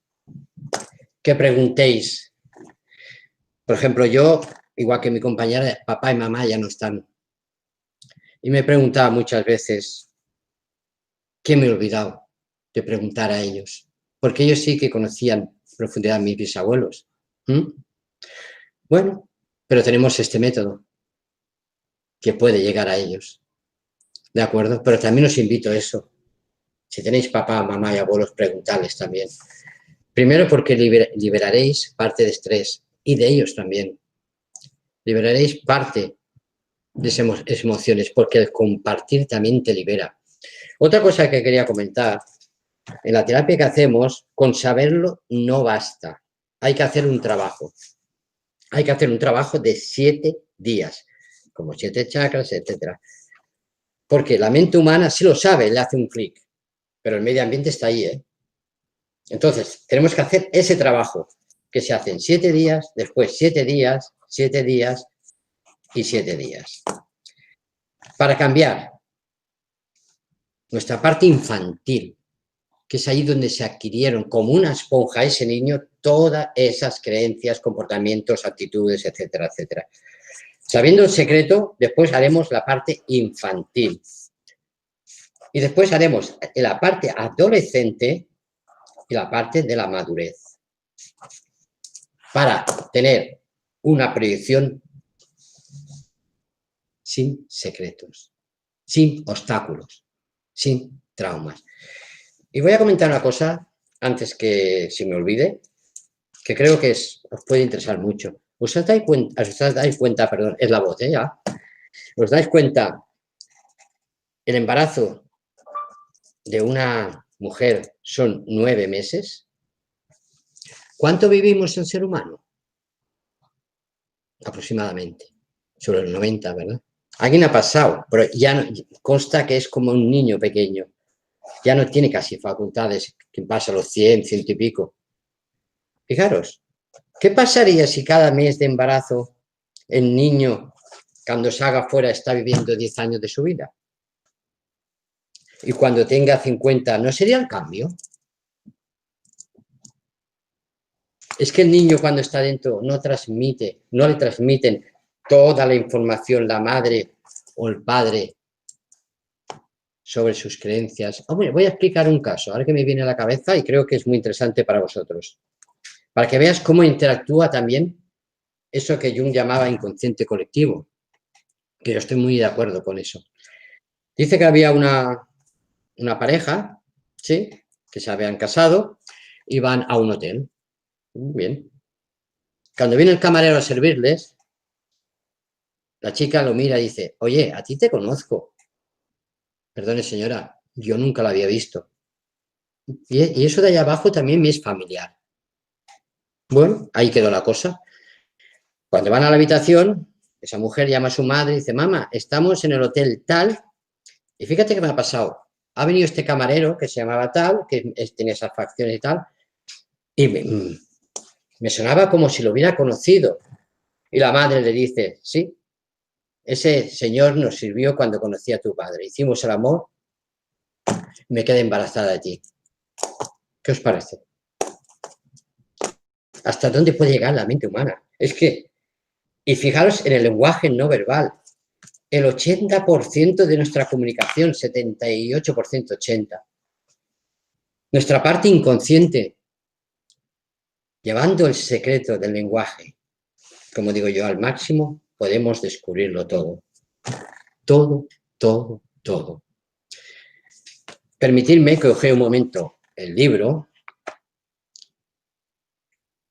que preguntéis. Por ejemplo, yo, igual que mi compañera, papá y mamá ya no están. Y me preguntaba muchas veces, ¿qué me he olvidado de preguntar a ellos? Porque ellos sí que conocían en profundidad a mis bisabuelos. Bueno, pero tenemos este método que puede llegar a ellos. ¿De acuerdo? Pero también os invito a eso. Si tenéis papá, mamá y abuelos, preguntarles también. Primero porque liberaréis parte de estrés y de ellos también. Liberaréis parte de esas emociones porque el compartir también te libera. Otra cosa que quería comentar, en la terapia que hacemos, con saberlo no basta. Hay que hacer un trabajo. Hay que hacer un trabajo de 7 días, como 7 chakras, etcétera. Porque la mente humana sí lo sabe, le hace un clic, pero el medio ambiente está ahí, ¿eh? Entonces, tenemos que hacer ese trabajo, que se hace en 7 días, después 7 días, 7 días y 7 días. Para cambiar nuestra parte infantil, que es ahí donde se adquirieron como una esponja ese niño todas esas creencias, comportamientos, actitudes, etcétera, etcétera. Sabiendo el secreto, después haremos la parte infantil. Y después haremos la parte adolescente y la parte de la madurez. Para tener una proyección sin secretos, sin obstáculos, sin traumas. Y voy a comentar una cosa, antes que se me olvide, que creo que os puede interesar mucho. ¿Os dais cuenta, perdón, es la voz, ya? ¿Os dais cuenta el embarazo de una mujer son 9 meses? ¿Cuánto vivimos el ser humano? Aproximadamente. Sobre los 90, ¿verdad? Alguien ha pasado, pero ya no, consta que es como un niño pequeño. Ya no tiene casi facultades, que pasa los 100, 100 y pico. Fijaros, ¿qué pasaría si cada mes de embarazo el niño, cuando salga fuera, está viviendo 10 años de su vida? Y cuando tenga 50, ¿no sería el cambio? Es que el niño cuando está dentro no transmite, no le transmiten toda la información la madre o el padre sobre sus creencias. Hombre, voy a explicar un caso, ahora que me viene a la cabeza y creo que es muy interesante para vosotros. Para que veas cómo interactúa también eso que Jung llamaba inconsciente colectivo, que yo estoy muy de acuerdo con eso. Dice que había una pareja, ¿sí?, que se habían casado y van a un hotel. Muy bien. Cuando viene el camarero a servirles, la chica lo mira y dice, oye, a ti te conozco. Perdone, señora, yo nunca la había visto. Y eso de allá abajo también me es familiar. Bueno, ahí quedó la cosa. Cuando van a la habitación, esa mujer llama a su madre y dice, mamá, estamos en el hotel tal, y fíjate qué me ha pasado. Ha venido este camarero que se llamaba tal, que tenía esas facciones y tal, y me sonaba como si lo hubiera conocido. Y la madre le dice, sí, ese señor nos sirvió cuando conocí a tu padre. Hicimos el amor, me quedé embarazada de ti. ¿Qué os parece? ¿Hasta dónde puede llegar la mente humana? Es que, y fijaros en el lenguaje no verbal, el 80% de nuestra comunicación, 78%, 80%. Nuestra parte inconsciente, llevando el secreto del lenguaje, como digo yo, al máximo, podemos descubrirlo todo. Todo, todo, todo. Permitidme que ojee un momento el libro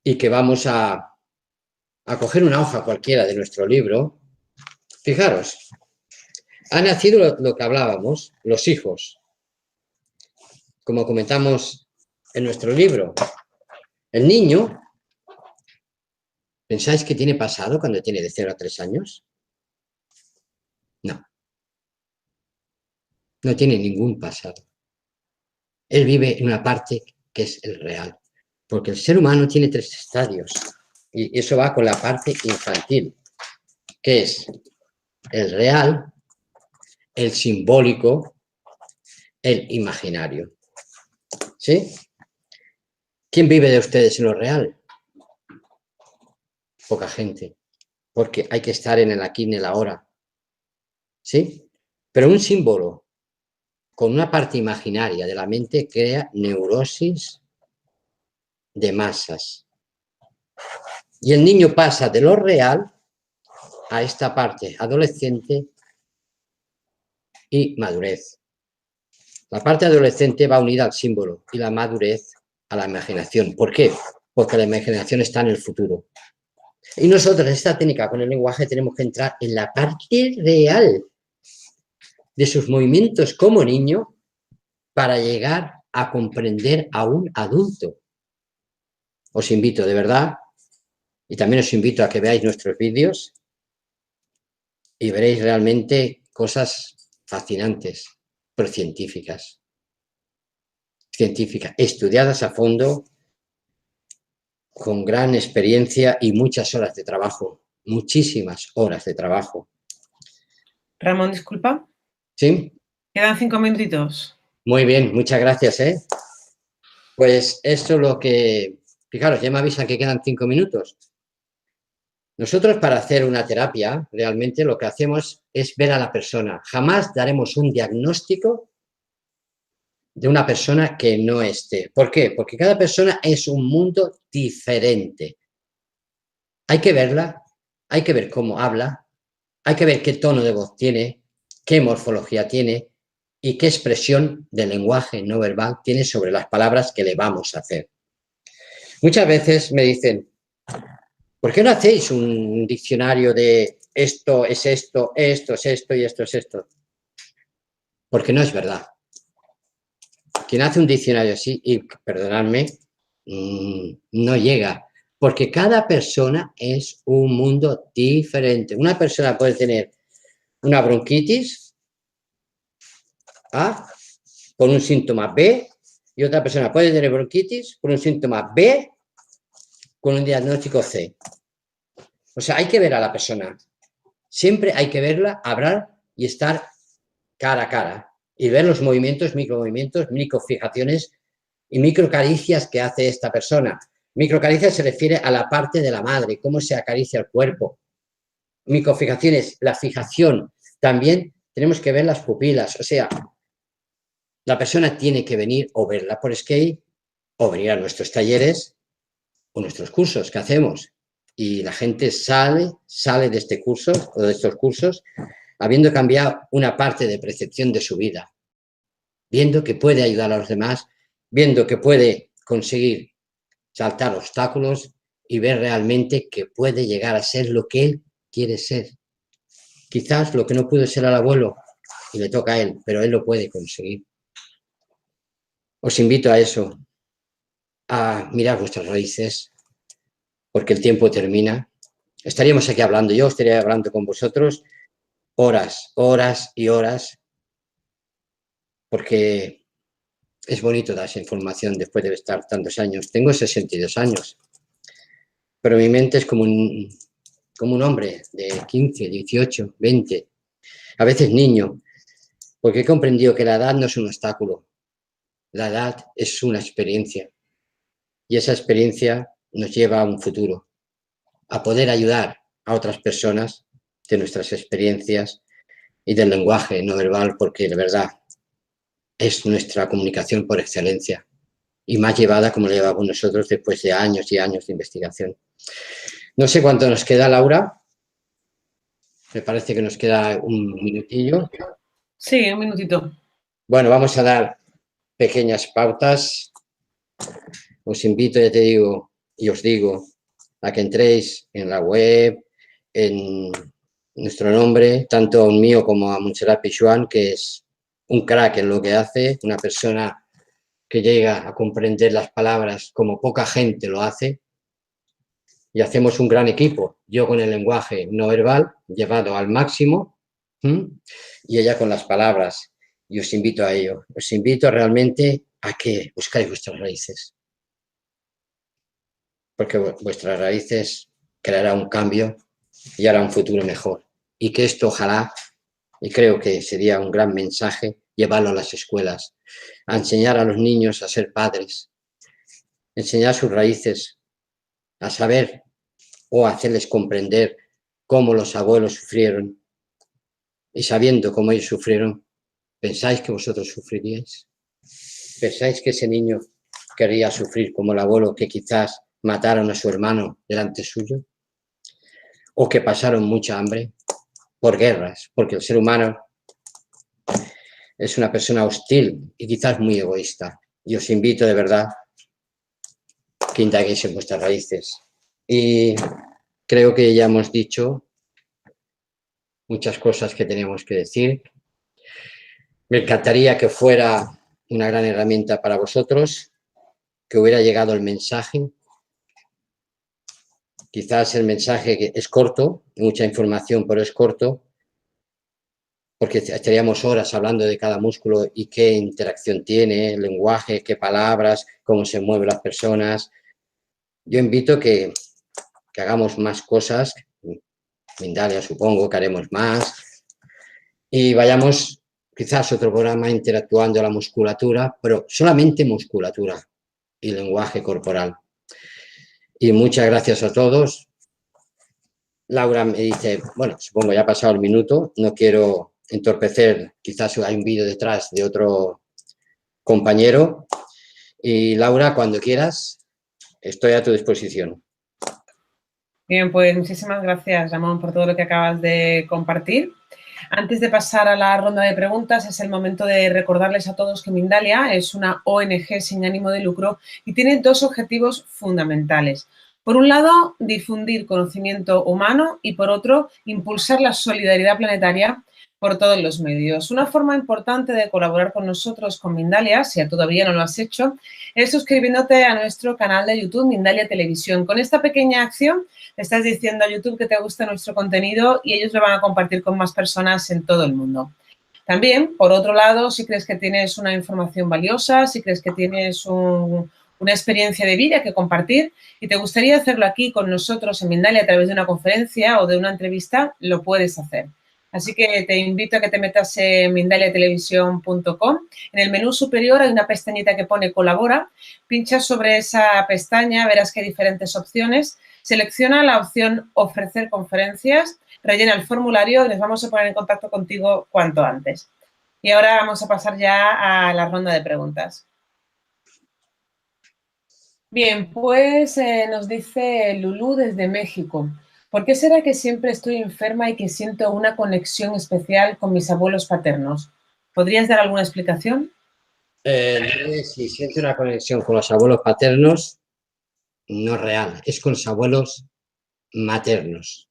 y que vamos a coger una hoja cualquiera de nuestro libro. Fijaros, ha nacido lo que hablábamos, los hijos, como comentamos en nuestro libro. El niño, ¿pensáis que tiene pasado cuando tiene de 0 a 3 años? No, no tiene ningún pasado. Él vive en una parte que es el real, porque el ser humano tiene 3 estadios, y eso va con la parte infantil, que es el real, el simbólico, el imaginario. ¿Sí? ¿Quién vive de ustedes en lo real? Poca gente, porque hay que estar en el aquí y en el ahora. ¿Sí? Pero un símbolo con una parte imaginaria de la mente crea neurosis de masas. Y el niño pasa de lo real a esta parte adolescente y madurez. La parte adolescente va unida al símbolo y la madurez a la imaginación. ¿Por qué? Porque la imaginación está en el futuro. Y nosotros, esta técnica con el lenguaje, tenemos que entrar en la parte real de sus movimientos como niño para llegar a comprender a un adulto. Os invito, de verdad, y también os invito a que veáis nuestros vídeos y veréis realmente cosas fascinantes, pero científicas, estudiadas a fondo, con gran experiencia y muchas horas de trabajo, muchísimas horas de trabajo. Ramón, disculpa. ¿Sí? Quedan 5 minutitos. Muy bien, muchas gracias, ¿eh? Pues esto es lo que... Fijaros, ya me avisan que quedan 5 minutos. Nosotros para hacer una terapia, realmente lo que hacemos es ver a la persona. Jamás daremos un diagnóstico de una persona que no esté. ¿Por qué? Porque cada persona es un mundo diferente. Hay que verla, hay que ver cómo habla, hay que ver qué tono de voz tiene, qué morfología tiene y qué expresión del lenguaje no verbal tiene sobre las palabras que le vamos a hacer. Muchas veces me dicen, ¿por qué no hacéis un diccionario de esto es esto, esto es esto y esto es esto? Porque no es verdad. Quien hace un diccionario así, y perdonadme, no llega, porque cada persona es un mundo diferente. Una persona puede tener una bronquitis A con un síntoma B y otra persona puede tener bronquitis con un síntoma B con un diagnóstico C. O sea, hay que ver a la persona. Siempre hay que verla, hablar y estar cara a cara y ver los movimientos, microfijaciones y microcaricias que hace esta persona. Microcaricias se refiere a la parte de la madre, cómo se acaricia el cuerpo. Microfijaciones, la fijación. También tenemos que ver las pupilas. O sea, la persona tiene que venir o verla por Skype o venir a nuestros talleres o nuestros cursos que hacemos. Y la gente sale de este curso o de estos cursos habiendo cambiado una parte de percepción de su vida, viendo que puede ayudar a los demás, viendo que puede conseguir saltar obstáculos y ver realmente que puede llegar a ser lo que él quiere ser. Quizás lo que no pudo ser al abuelo y le toca a él, pero él lo puede conseguir. Os invito a eso, a mirar vuestras raíces, porque el tiempo termina. Estaríamos aquí hablando, yo estaría hablando con vosotros horas, horas y horas, porque es bonito dar esa información después de estar tantos años. Tengo 62 años, pero mi mente es como un hombre de 15, 18, 20, a veces niño, porque he comprendido que la edad no es un obstáculo, la edad es una experiencia y esa experiencia nos lleva a un futuro, a poder ayudar a otras personas de nuestras experiencias y del lenguaje no verbal, porque de verdad es nuestra comunicación por excelencia y más llevada como la llevamos nosotros después de años y años de investigación. No sé cuánto nos queda, Laura. Me parece que nos queda un minutillo. Sí, un minutito. Bueno, vamos a dar pequeñas pautas. Os invito, ya te digo, y os digo, a que entréis en la web, en nuestro nombre, tanto mío como a Montserrat Pichuan, que es un crack en lo que hace, una persona que llega a comprender las palabras como poca gente lo hace, y hacemos un gran equipo, yo con el lenguaje no verbal llevado al máximo, y ella con las palabras, y os invito a ello, os invito realmente a que buscáis vuestras raíces, porque vuestras raíces crearán un cambio y hará un futuro mejor, y que esto ojalá, y creo que sería un gran mensaje, llevarlo a las escuelas, a enseñar a los niños a ser padres, enseñar sus raíces, a saber o hacerles comprender cómo los abuelos sufrieron y sabiendo cómo ellos sufrieron, ¿pensáis que vosotros sufriríais? ¿Pensáis que ese niño querría sufrir como el abuelo que quizás mataron a su hermano delante suyo? ¿O que pasaron mucha hambre por guerras? Porque el ser humano es una persona hostil y quizás muy egoísta. Y os invito de verdad que indaguéis en vuestras raíces. Y creo que ya hemos dicho muchas cosas que tenemos que decir. Me encantaría que fuera una gran herramienta para vosotros, que hubiera llegado el mensaje. Quizás el mensaje es corto, mucha información, pero es corto, porque estaríamos horas hablando de cada músculo y qué interacción tiene, el lenguaje, qué palabras, cómo se mueven las personas. Yo invito que hagamos más cosas, Mindalia supongo que haremos más, y vayamos quizás otro programa interactuando la musculatura, pero solamente musculatura y lenguaje corporal. Y muchas gracias a todos. Laura me dice, bueno, supongo ya ha pasado el minuto, no quiero entorpecer, quizás hay un vídeo detrás de otro compañero. Y Laura, cuando quieras, estoy a tu disposición. Bien, pues muchísimas gracias, Ramón, por todo lo que acabas de compartir. Antes de pasar a la ronda de preguntas, es el momento de recordarles a todos que Mindalia es una ONG sin ánimo de lucro y tiene dos objetivos fundamentales. Por un lado, difundir conocimiento humano y por otro, impulsar la solidaridad planetaria por todos los medios. Una forma importante de colaborar con nosotros, con Mindalia, si todavía no lo has hecho, es suscribiéndote a nuestro canal de YouTube, Mindalia Televisión. Con esta pequeña acción le estás diciendo a YouTube que te gusta nuestro contenido y ellos lo van a compartir con más personas en todo el mundo. También, por otro lado, si crees que tienes una información valiosa, si crees que tienes una experiencia de vida que compartir y te gustaría hacerlo aquí con nosotros en Mindalia a través de una conferencia o de una entrevista, lo puedes hacer. Así que te invito a que te metas en mindaliatelevisión.com. En el menú superior hay una pestañita que pone colabora. Pinchas sobre esa pestaña, verás que hay diferentes opciones. Selecciona la opción ofrecer conferencias, rellena el formulario y nos vamos a poner en contacto contigo cuanto antes. Y ahora vamos a pasar ya a la ronda de preguntas. Bien, pues nos dice Lulú desde México. ¿Por qué será que siempre estoy enferma y que siento una conexión especial con mis abuelos paternos? ¿Podrías dar alguna explicación? Si siente una conexión con los abuelos paternos, no es real, es con los abuelos maternos.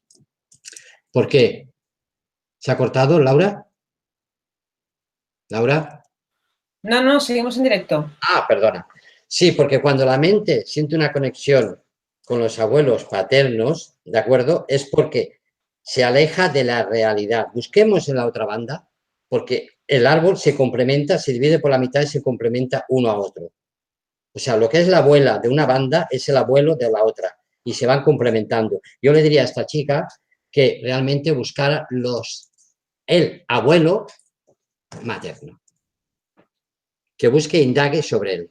¿Por qué? ¿Se ha cortado, Laura? ¿Laura? No, seguimos en directo. Ah, perdona. Sí, porque cuando la mente siente una conexión con los abuelos paternos, ¿de acuerdo? Es porque se aleja de la realidad. Busquemos en la otra banda, porque el árbol se complementa, se divide por la mitad y se complementa uno a otro. O sea, lo que es la abuela de una banda es el abuelo de la otra y se van complementando. Yo le diría a esta chica que realmente buscara el abuelo materno, que busque e indague sobre él.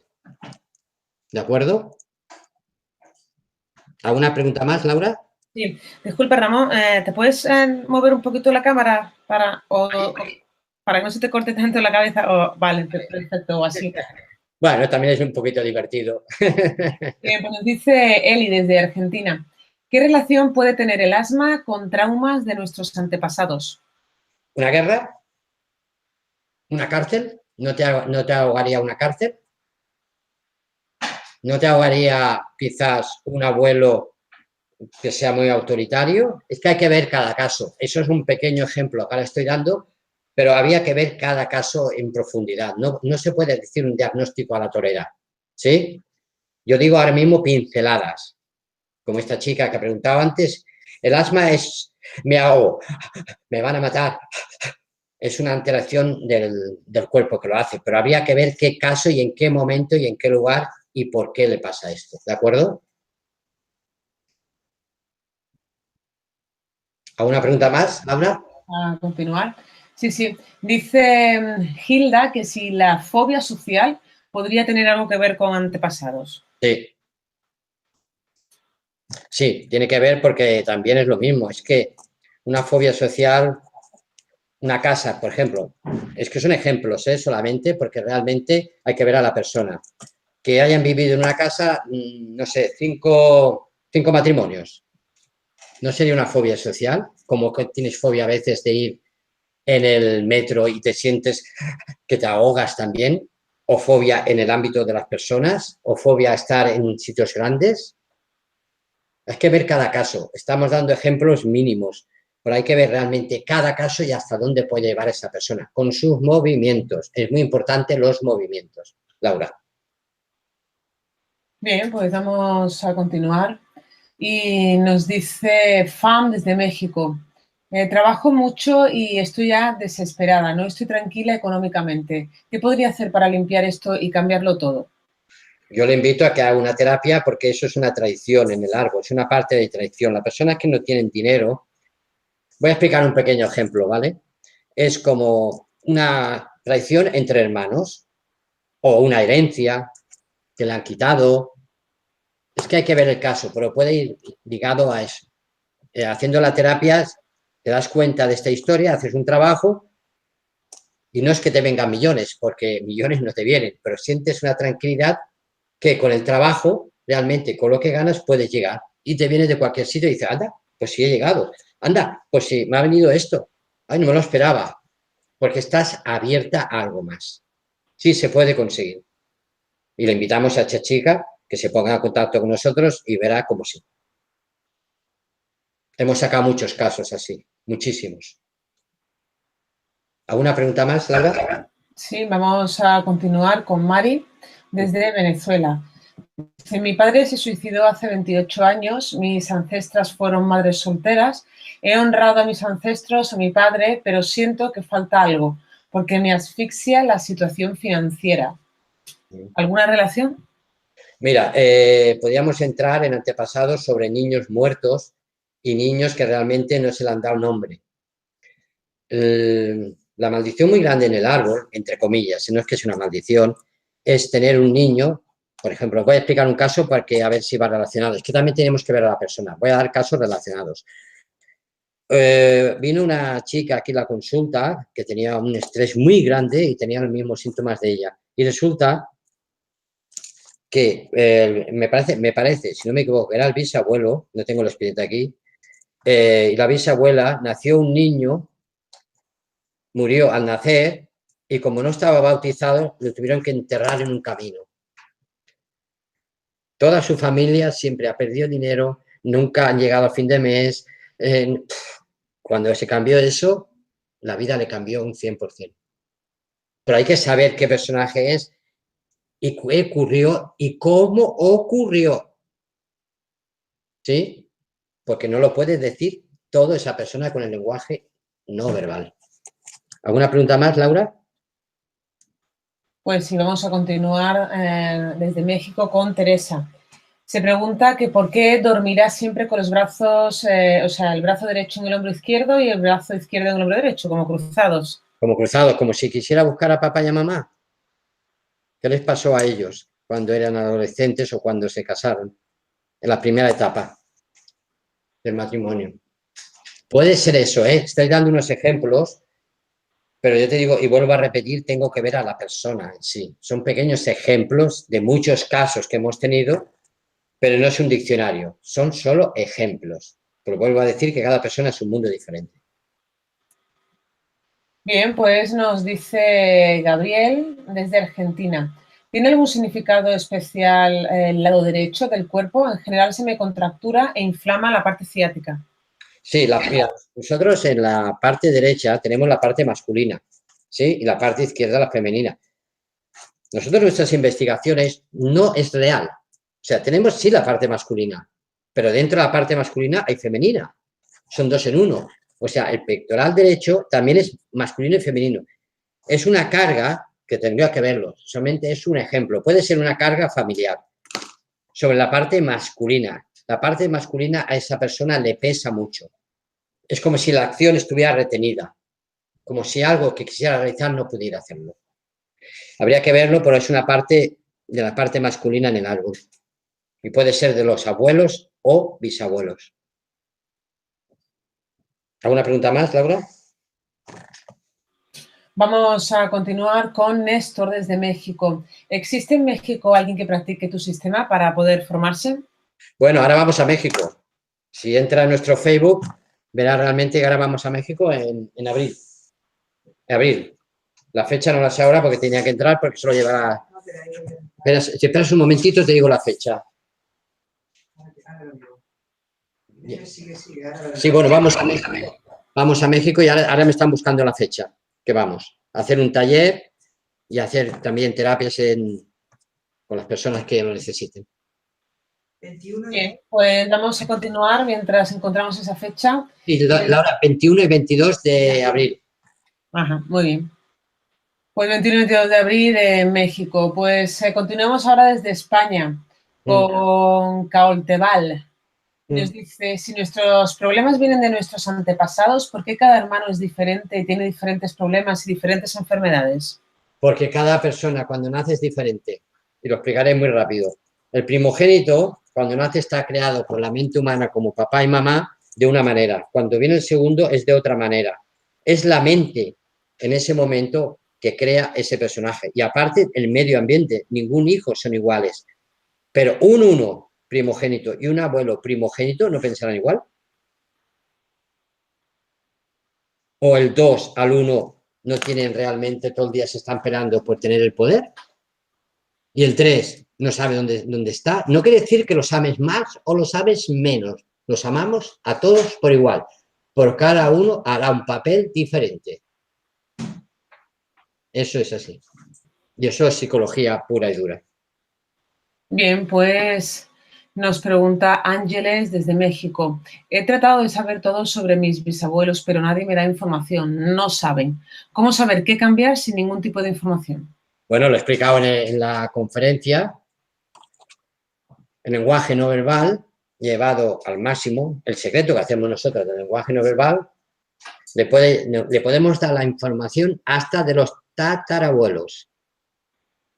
¿De acuerdo? ¿Alguna pregunta más, Laura? Sí, disculpa, Ramón, ¿te puedes mover un poquito la cámara para que no se te corte tanto la cabeza? Vale, perfecto, o así. Bueno, también es un poquito divertido. Bien, pues nos dice Eli desde Argentina. ¿Qué relación puede tener el asma con traumas de nuestros antepasados? ¿Una guerra? ¿Una cárcel? ¿No te ahogaría una cárcel? ¿No te ahogaría quizás un abuelo que sea muy autoritario? Es que hay que ver cada caso. Eso es un pequeño ejemplo que ahora estoy dando, pero había que ver cada caso en profundidad. No se puede decir un diagnóstico a la torera, ¿sí? Yo digo ahora mismo pinceladas, como esta chica que preguntaba antes. El asma es, me ahogo, me van a matar. Es una alteración del cuerpo que lo hace, pero habría que ver qué caso y en qué momento y en qué lugar y por qué le pasa esto, ¿de acuerdo? ¿Alguna pregunta más, Laura? A continuar. Sí. Dice Hilda que si la fobia social podría tener algo que ver con antepasados. Sí. Sí, tiene que ver porque también es lo mismo. Es que una fobia social, una casa, por ejemplo, es que son ejemplos, solamente porque realmente hay que ver a la persona. Que hayan vivido en una casa, no sé, cinco matrimonios. ¿No sería una fobia social? Como que tienes fobia a veces de ir en el metro y te sientes que te ahogas también, o fobia en el ámbito de las personas, o fobia a estar en sitios grandes. Hay que ver cada caso. Estamos dando ejemplos mínimos, pero hay que ver realmente cada caso y hasta dónde puede llevar esa persona con sus movimientos. Es muy importante los movimientos. Laura. Bien, pues vamos a continuar. Y nos dice Fam desde México. Trabajo mucho y estoy ya desesperada, no estoy tranquila económicamente. ¿Qué podría hacer para limpiar esto y cambiarlo todo? Yo le invito a que haga una terapia porque eso es una traición en el árbol, es una parte de traición. Las personas que no tienen dinero, voy a explicar un pequeño ejemplo, ¿vale? Es como una traición entre hermanos o una herencia que le han quitado. Es que hay que ver el caso, pero puede ir ligado a eso. Haciendo la terapia te das cuenta de esta historia, haces un trabajo y no es que te vengan millones, porque millones no te vienen, pero sientes una tranquilidad que con el trabajo, realmente con lo que ganas, puedes llegar. Y te vienes de cualquier sitio y dices, anda, pues sí he llegado. Anda, pues sí, me ha venido esto. Ay, no me lo esperaba. Porque estás abierta a algo más. Sí, se puede conseguir. Y le invitamos a esta chica que se ponga en contacto con nosotros y verá cómo sí. Hemos sacado muchos casos así, muchísimos. ¿Alguna pregunta más, Laura? Sí, vamos a continuar con Mari desde Venezuela. Dice, mi padre se suicidó hace 28 años, mis ancestras fueron madres solteras, he honrado a mis ancestros, a mi padre, pero siento que falta algo, porque me asfixia la situación financiera. ¿Alguna relación? Mira, podríamos entrar en antepasados sobre niños muertos y niños que realmente no se le han dado nombre. La maldición muy grande en el árbol, entre comillas, no es que sea una maldición, es tener un niño, por ejemplo, voy a explicar un caso para que a ver si va relacionado, es que también tenemos que ver a la persona, voy a dar casos relacionados. Vino una chica aquí a la consulta que tenía un estrés muy grande y tenía los mismos síntomas de ella, y resulta que me parece, si no me equivoco, era el bisabuelo, no tengo el expediente aquí, y la bisabuela nació un niño, murió al nacer y como no estaba bautizado, lo tuvieron que enterrar en un camino. Toda su familia siempre ha perdido dinero, nunca han llegado a fin de mes. Cuando se cambió eso, la vida le cambió un 100%. Pero hay que saber qué personaje es y qué ocurrió y cómo ocurrió. ¿Sí? Porque no lo puedes decir todo esa persona con el lenguaje no verbal. ¿Alguna pregunta más, Laura? Pues sí, vamos a continuar desde México con Teresa. Se pregunta que por qué dormirá siempre con los brazos, o sea, el brazo derecho en el hombro izquierdo y el brazo izquierdo en el hombro derecho, como cruzados. Como cruzados, como si quisiera buscar a papá y a mamá. ¿Qué les pasó a ellos cuando eran adolescentes o cuando se casaron? En la primera etapa del matrimonio. Puede ser eso, ¿eh? Estoy dando unos ejemplos, pero yo te digo, y vuelvo a repetir, tengo que ver a la persona en sí. Son pequeños ejemplos de muchos casos que hemos tenido, pero no es un diccionario, son solo ejemplos. Pero vuelvo a decir que cada persona es un mundo diferente. Bien, pues nos dice Gabriel desde Argentina. ¿Tiene algún significado especial el lado derecho del cuerpo? En general se me contractura e inflama la parte ciática. Sí, mira, nosotros en la parte derecha tenemos la parte masculina, ¿sí? Y la parte izquierda la femenina. Nosotros nuestras investigaciones no es real. O sea, tenemos sí la parte masculina, pero dentro de la parte masculina hay femenina. Son dos en uno. O sea, el pectoral derecho también es masculino y femenino. Es una carga que tendría que verlo. Solamente es un ejemplo. Puede ser una carga familiar. Sobre la parte masculina. La parte masculina a esa persona le pesa mucho. Es como si la acción estuviera retenida. Como si algo que quisiera realizar no pudiera hacerlo. Habría que verlo, pero es una parte de la parte masculina en el árbol. Y puede ser de los abuelos o bisabuelos. ¿Alguna pregunta más, Laura? Vamos a continuar con Néstor desde México. ¿Existe en México alguien que practique tu sistema para poder formarse? Bueno, ahora vamos a México. Si entra en nuestro Facebook, verá realmente que ahora vamos a México en abril. Abril. La fecha no la sé ahora porque tenía que entrar porque solo llevará... Si esperas un momentito te digo la fecha. Sí, bueno, vamos a México. Vamos a México y ahora me están buscando la fecha. Que vamos a hacer un taller y a hacer también terapias con las personas que lo necesiten. Bien, pues vamos a continuar mientras encontramos esa fecha. Sí, Laura, 21 y 22 de abril. Ajá, muy bien. Pues 21 y 22 de abril en México. Pues continuamos ahora desde España con Caoltebal. Nos dice, si nuestros problemas vienen de nuestros antepasados, ¿por qué cada hermano es diferente y tiene diferentes problemas y diferentes enfermedades? Porque cada persona cuando nace es diferente. Y lo explicaré muy rápido. El primogénito, cuando nace, está creado por la mente humana como papá y mamá de una manera. Cuando viene el segundo es de otra manera. Es la mente en ese momento que crea ese personaje. Y aparte, el medio ambiente. Ningún hijo son iguales. Pero un uno primogénito y un abuelo primogénito no pensarán igual. O el 2 al 1 no tienen realmente, todo el día se están peleando por tener el poder. Y el 3 no sabe dónde está. No quiere decir que lo sabes más o lo sabes menos. Los amamos a todos por igual, por cada uno hará un papel diferente. Eso es así. Y eso es psicología pura y dura. Bien, pues nos pregunta Ángeles desde México. He tratado de saber todo sobre mis bisabuelos, pero nadie me da información. No saben. ¿Cómo saber qué cambiar sin ningún tipo de información? Bueno, lo he explicado en la conferencia. El lenguaje no verbal, llevado al máximo, el secreto que hacemos nosotros del lenguaje no verbal, le podemos dar la información hasta de los tatarabuelos.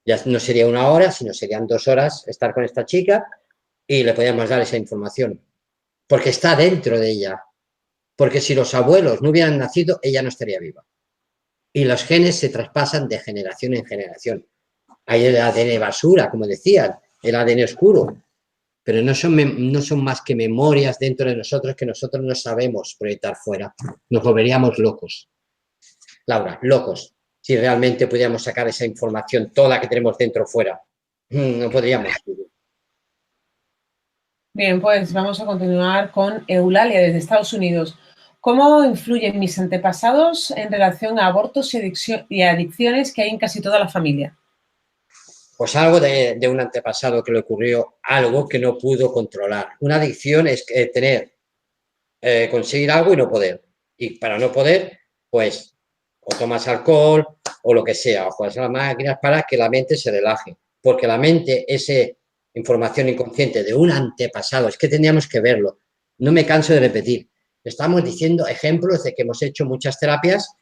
Ya no sería 1 hora, sino serían 2 horas estar con esta chica y le podemos dar esa información. Porque está dentro de ella. Porque si los abuelos no hubieran nacido, ella no estaría viva. Y los genes se traspasan de generación en generación. Hay el ADN basura, como decían, el ADN oscuro, pero no son más que memorias dentro de nosotros que nosotros no sabemos proyectar fuera. Nos volveríamos locos. Laura, locos, si realmente pudiéramos sacar esa información toda que tenemos dentro fuera. No podríamos. Bien, pues vamos a continuar con Eulalia desde Estados Unidos. ¿Cómo influyen mis antepasados en relación a abortos y adicciones que hay en casi toda la familia? Pues algo de un antepasado que le ocurrió, algo que no pudo controlar. Una adicción es conseguir algo y no poder. Y para no poder, pues, o tomas alcohol o lo que sea, o juegas a las máquinas para que la mente se relaje. Porque la mente, esa información inconsciente de un antepasado, es que tendríamos que verlo. No me canso de repetir. Estamos diciendo ejemplos de que hemos hecho muchas terapias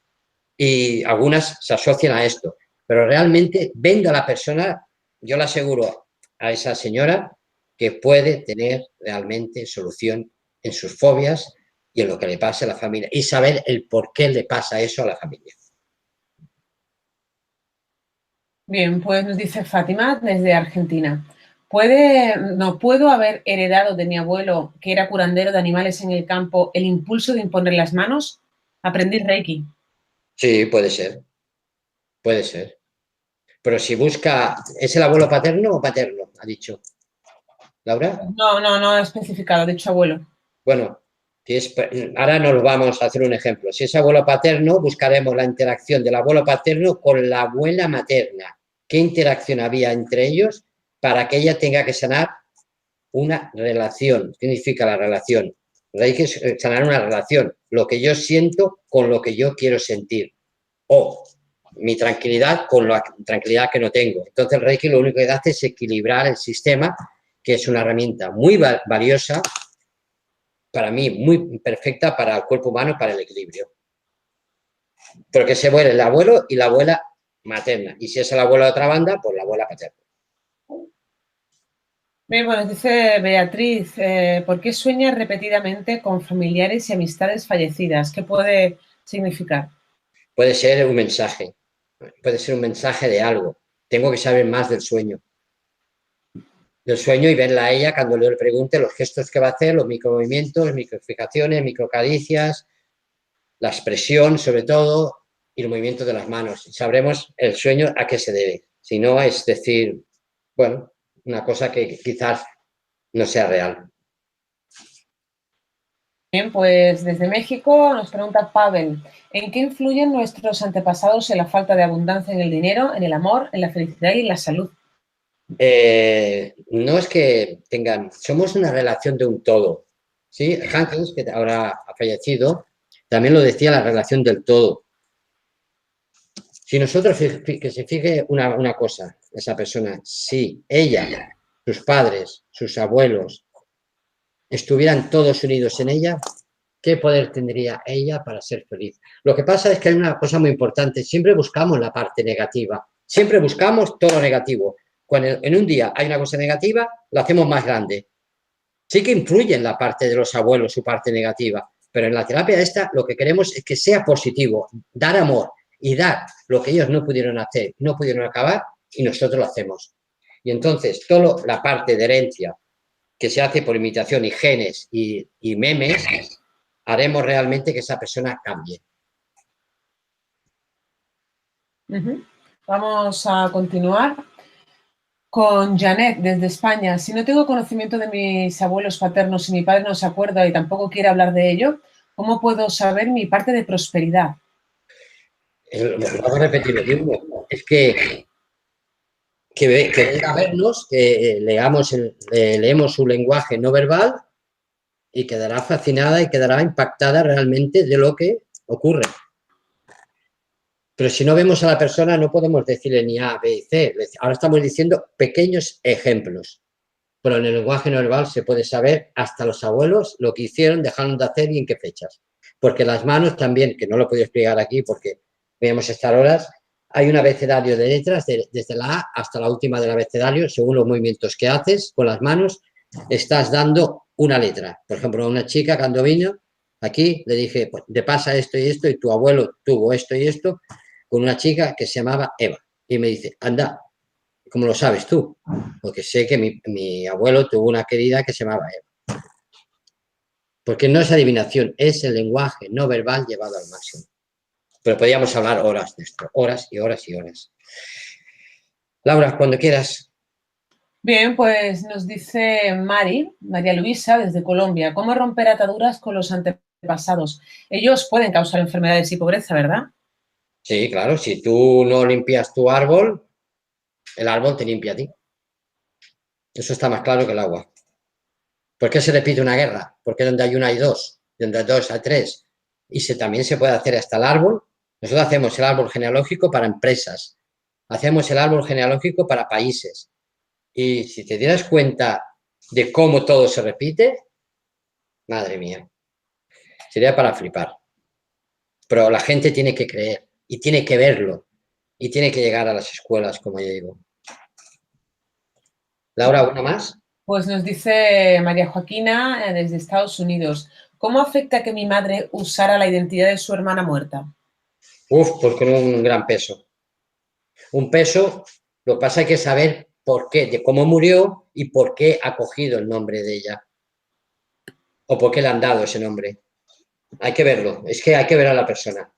y algunas se asocian a esto. Pero realmente, venga la persona, yo le aseguro a esa señora que puede tener realmente solución en sus fobias y en lo que le pasa a la familia y saber el por qué le pasa eso a la familia. Bien, pues nos dice Fátima desde Argentina. No puedo haber heredado de mi abuelo, que era curandero de animales en el campo, el impulso de imponer las manos? Aprendí Reiki. Sí, puede ser, puede ser. Pero si busca, ¿es el abuelo paterno o paterno? Ha dicho Laura. No ha especificado, de hecho abuelo. Bueno, si es, ahora nos vamos a hacer un ejemplo. Si es abuelo paterno, buscaremos la interacción del abuelo paterno con la abuela materna. ¿Qué interacción había entre ellos para que ella tenga que sanar una relación? ¿Qué significa la relación? Hay que sanar una relación, lo que yo siento con lo que yo quiero sentir, o mi tranquilidad con la tranquilidad que no tengo. Entonces el Reiki lo único que hace es equilibrar el sistema, que es una herramienta muy valiosa, para mí muy perfecta para el cuerpo humano, para el equilibrio. Pero que se muere el abuelo y la abuela materna, y si es el abuelo de otra banda, pues la abuela paterna. Bien, bueno, dice Beatriz, ¿por qué sueñas repetidamente con familiares y amistades fallecidas? ¿Qué puede significar? Puede ser un mensaje de algo. Tengo que saber más del sueño y verla a ella cuando le pregunte los gestos que va a hacer, los micromovimientos, microfijaciones, microcaricias, la expresión sobre todo y el movimiento de las manos. Sabremos el sueño a qué se debe. Si no, es decir, bueno, una cosa que quizás no sea real. Bien, pues desde México nos pregunta Pavel, ¿en qué influyen nuestros antepasados en la falta de abundancia en el dinero, en el amor, en la felicidad y en la salud? No es que somos una relación de un todo. ¿Sí? Hankins, que ahora ha fallecido, también lo decía, la relación del todo. Si nosotros, que se fije una cosa, esa persona, si ella, sus padres, sus abuelos, estuvieran todos unidos en ella, ¿qué poder tendría ella para ser feliz? Lo que pasa es que hay una cosa muy importante, siempre buscamos la parte negativa, siempre buscamos todo lo negativo. Cuando en un día hay una cosa negativa, lo hacemos más grande. Sí que influye en la parte de los abuelos su parte negativa, pero en la terapia esta lo que queremos es que sea positivo, dar amor y dar lo que ellos no pudieron hacer, no pudieron acabar y nosotros lo hacemos. Y entonces toda la parte de herencia que se hace por imitación y genes y memes, haremos realmente que esa persona cambie. Vamos a continuar Con Janet, desde España. Si no tengo conocimiento de mis abuelos paternos y mi padre no se acuerda y tampoco quiere hablar de ello, ¿cómo puedo saber mi parte de prosperidad? Vamos a repetir lo mismo. Es que venga a vernos, que leemos su lenguaje no verbal y quedará fascinada y quedará impactada realmente de lo que ocurre. Pero si no vemos a la persona, no podemos decirle ni A, B y C. Ahora estamos diciendo pequeños ejemplos. Pero en el lenguaje no verbal se puede saber hasta los abuelos lo que hicieron, dejaron de hacer y en qué fechas. Porque las manos también, que no lo puedo explicar aquí porque podemos estar horas, hay un abecedario de letras desde la A hasta la última del abecedario, según los movimientos que haces con las manos, estás dando una letra. Por ejemplo, a una chica cuando vino aquí, le dije, pues te pasa esto y tu abuelo tuvo esto y esto, con una chica que se llamaba Eva. Y me dice, anda, ¿cómo lo sabes tú? Porque sé que mi abuelo tuvo una querida que se llamaba Eva. Porque no es adivinación, es el lenguaje no verbal llevado al máximo. Pero podríamos hablar horas de esto, horas y horas y horas. Laura, cuando quieras. Bien, pues nos dice María Luisa, desde Colombia, ¿cómo romper ataduras con los antepasados? Ellos pueden causar enfermedades y pobreza, ¿verdad? Sí, claro, si tú no limpias tu árbol, el árbol te limpia a ti. Eso está más claro que el agua. ¿Por qué se repite una guerra? Porque donde hay una hay dos, donde hay dos hay tres. Y también se puede hacer hasta el árbol. Nosotros hacemos el árbol genealógico para empresas, hacemos el árbol genealógico para países. Y si te dieras cuenta de cómo todo se repite, madre mía, sería para flipar. Pero la gente tiene que creer y tiene que verlo y tiene que llegar a las escuelas, como yo digo. Laura, ¿una más? Pues nos dice María Joaquina, desde Estados Unidos, ¿cómo afecta que mi madre usara la identidad de su hermana muerta? Uf, pues con un gran peso. Un peso, lo que pasa hay que saber por qué, de cómo murió y por qué ha cogido el nombre de ella. O por qué le han dado ese nombre. Hay que verlo, es que hay que ver a la persona.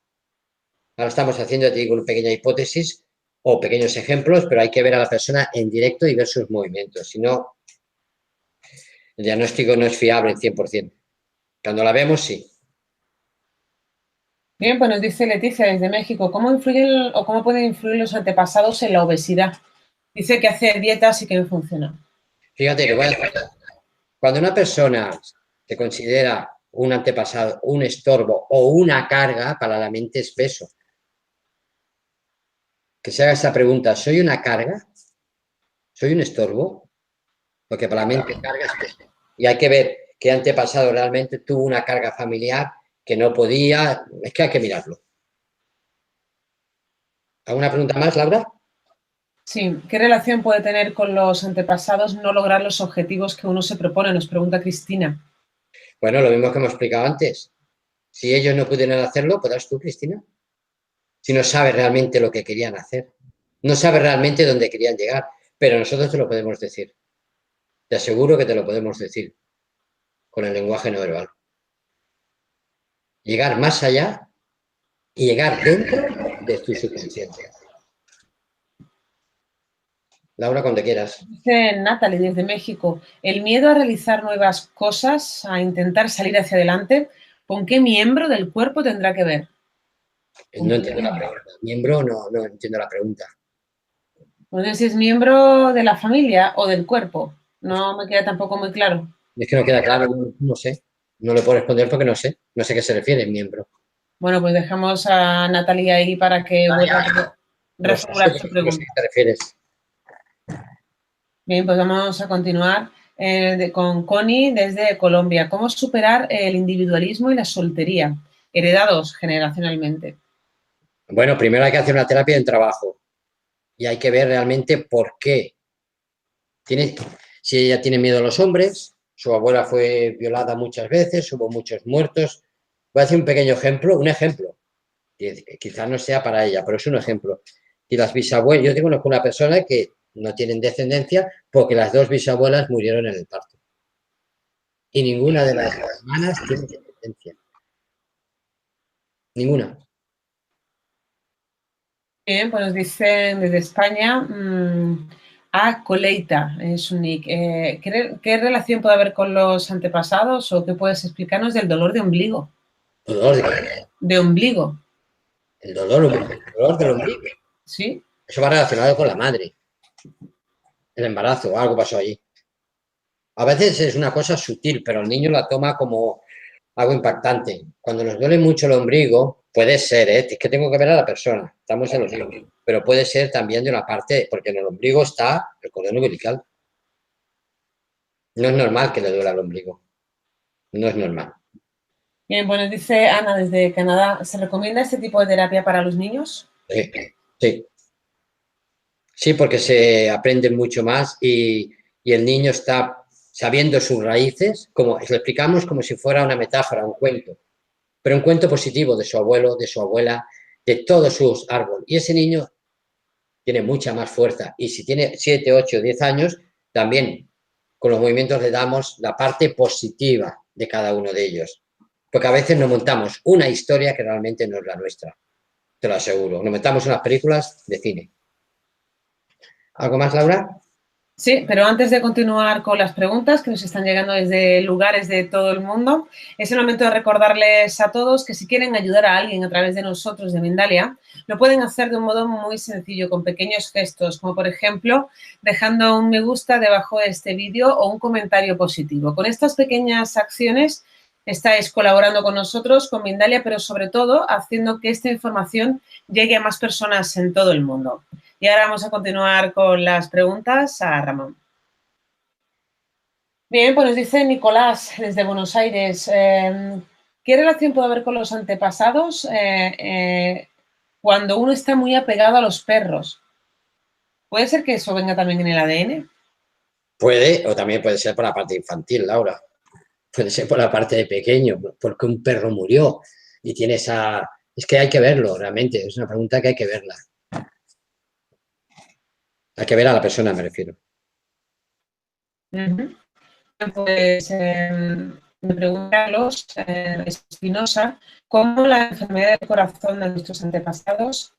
Ahora estamos haciendo, te digo, una pequeña hipótesis o pequeños ejemplos, pero hay que ver a la persona en directo y ver sus movimientos. Si no, el diagnóstico no es fiable al 100%. Cuando la vemos, sí. Bien, pues nos dice Leticia desde México, ¿cómo influyen o cómo pueden influir los antepasados en la obesidad? Dice que hace dietas y que no funciona. Fíjate, cuando una persona se considera un antepasado, un estorbo o una carga, para la mente es peso. Que se haga esa pregunta, ¿soy una carga? ¿Soy un estorbo? Porque para la mente carga es peso. Y hay que ver qué antepasado realmente tuvo una carga familiar que no podía. Es que hay que mirarlo. ¿Alguna pregunta más, Laura? Sí, ¿qué relación puede tener con los antepasados no lograr los objetivos que uno se propone? Nos pregunta Cristina. Bueno, lo mismo que hemos explicado antes. Si ellos no pudieron hacerlo, ¿podrás tú, Cristina? Si no sabes realmente lo que querían hacer. No sabes realmente dónde querían llegar, pero nosotros te lo podemos decir. Te aseguro que te lo podemos decir con el lenguaje no verbal. Llegar más allá y llegar dentro de tu subconsciencia. Laura, cuando quieras. Dice Natalie desde México, el miedo a realizar nuevas cosas, a intentar salir hacia adelante, ¿con qué miembro del cuerpo tendrá que ver? No entiendo la pregunta. Miembro, no entiendo la pregunta. No sé si es miembro de la familia o del cuerpo. No me queda tampoco muy claro. Es que no queda claro, no sé. No le puedo responder porque no sé. No sé a qué se refiere miembro. Bueno, pues dejamos a Natalia ahí para que vuelva a No sé, reformular su no sé a pregunta. qué te refieres. Bien, pues vamos a continuar con Connie desde Colombia. ¿Cómo superar el individualismo y la soltería, heredados generacionalmente? Bueno, primero hay que hacer una terapia en trabajo y hay que ver realmente por qué. Si ella tiene miedo a los hombres, su abuela fue violada muchas veces, hubo muchos muertos. Voy a hacer un pequeño ejemplo, quizás no sea para ella, pero es un ejemplo. Y las bisabuelas, yo conozco una persona que no tienen descendencia porque las dos bisabuelas murieron en el parto. Y ninguna de las hermanas tiene descendencia. Ninguna. Bien, pues nos dicen desde España, Ah, Coleita es un nick. ¿Qué relación puede haber con los antepasados o qué puedes explicarnos del dolor de ombligo? ¿Dolor de qué? De ombligo, El dolor del ombligo. ¿sí? Eso va relacionado con la madre, el embarazo, o algo pasó allí. A veces es una cosa sutil, pero el niño la toma como algo impactante. Cuando nos duele mucho el ombligo, puede ser, es que tengo que ver a la persona, estamos en los mismos, pero puede ser también de una parte, porque en el ombligo está el cordón umbilical. No es normal que le duela el ombligo, no es normal. Bien, bueno, dice Ana desde Canadá, ¿se recomienda este tipo de terapia para los niños? Sí, sí, sí, porque se aprende mucho más y el niño está sabiendo sus raíces, como lo explicamos como si fuera una metáfora, un cuento, pero un cuento positivo de su abuelo, de su abuela, de todos sus árboles. Y ese niño tiene mucha más fuerza. Y si tiene 7, 8, 10 años, también con los movimientos le damos la parte positiva de cada uno de ellos. Porque a veces nos montamos una historia que realmente no es la nuestra, te lo aseguro. Nos montamos unas películas de cine. ¿Algo más, Laura? Sí, pero antes de continuar con las preguntas que nos están llegando desde lugares de todo el mundo, es el momento de recordarles a todos que si quieren ayudar a alguien a través de nosotros, de Mindalia, lo pueden hacer de un modo muy sencillo, con pequeños gestos, como por ejemplo dejando un me gusta debajo de este vídeo o un comentario positivo. Con estas pequeñas acciones estáis colaborando con nosotros, con Mindalia, pero sobre todo haciendo que esta información llegue a más personas en todo el mundo. Y ahora vamos a continuar con las preguntas a Ramón. Bien, pues nos dice Nicolás desde Buenos Aires, ¿qué relación puede haber con los antepasados cuando uno está muy apegado a los perros? ¿Puede ser que eso venga también en el ADN? Puede, o también puede ser por la parte infantil, Laura. Puede ser por la parte de pequeño, porque un perro murió y tiene esa... Es que hay que verlo, realmente. Es una pregunta que hay que verla. Hay que ver a la persona, me refiero. Pues me pregunta Carlos Espinosa, ¿cómo la enfermedad del corazón de nuestros antepasados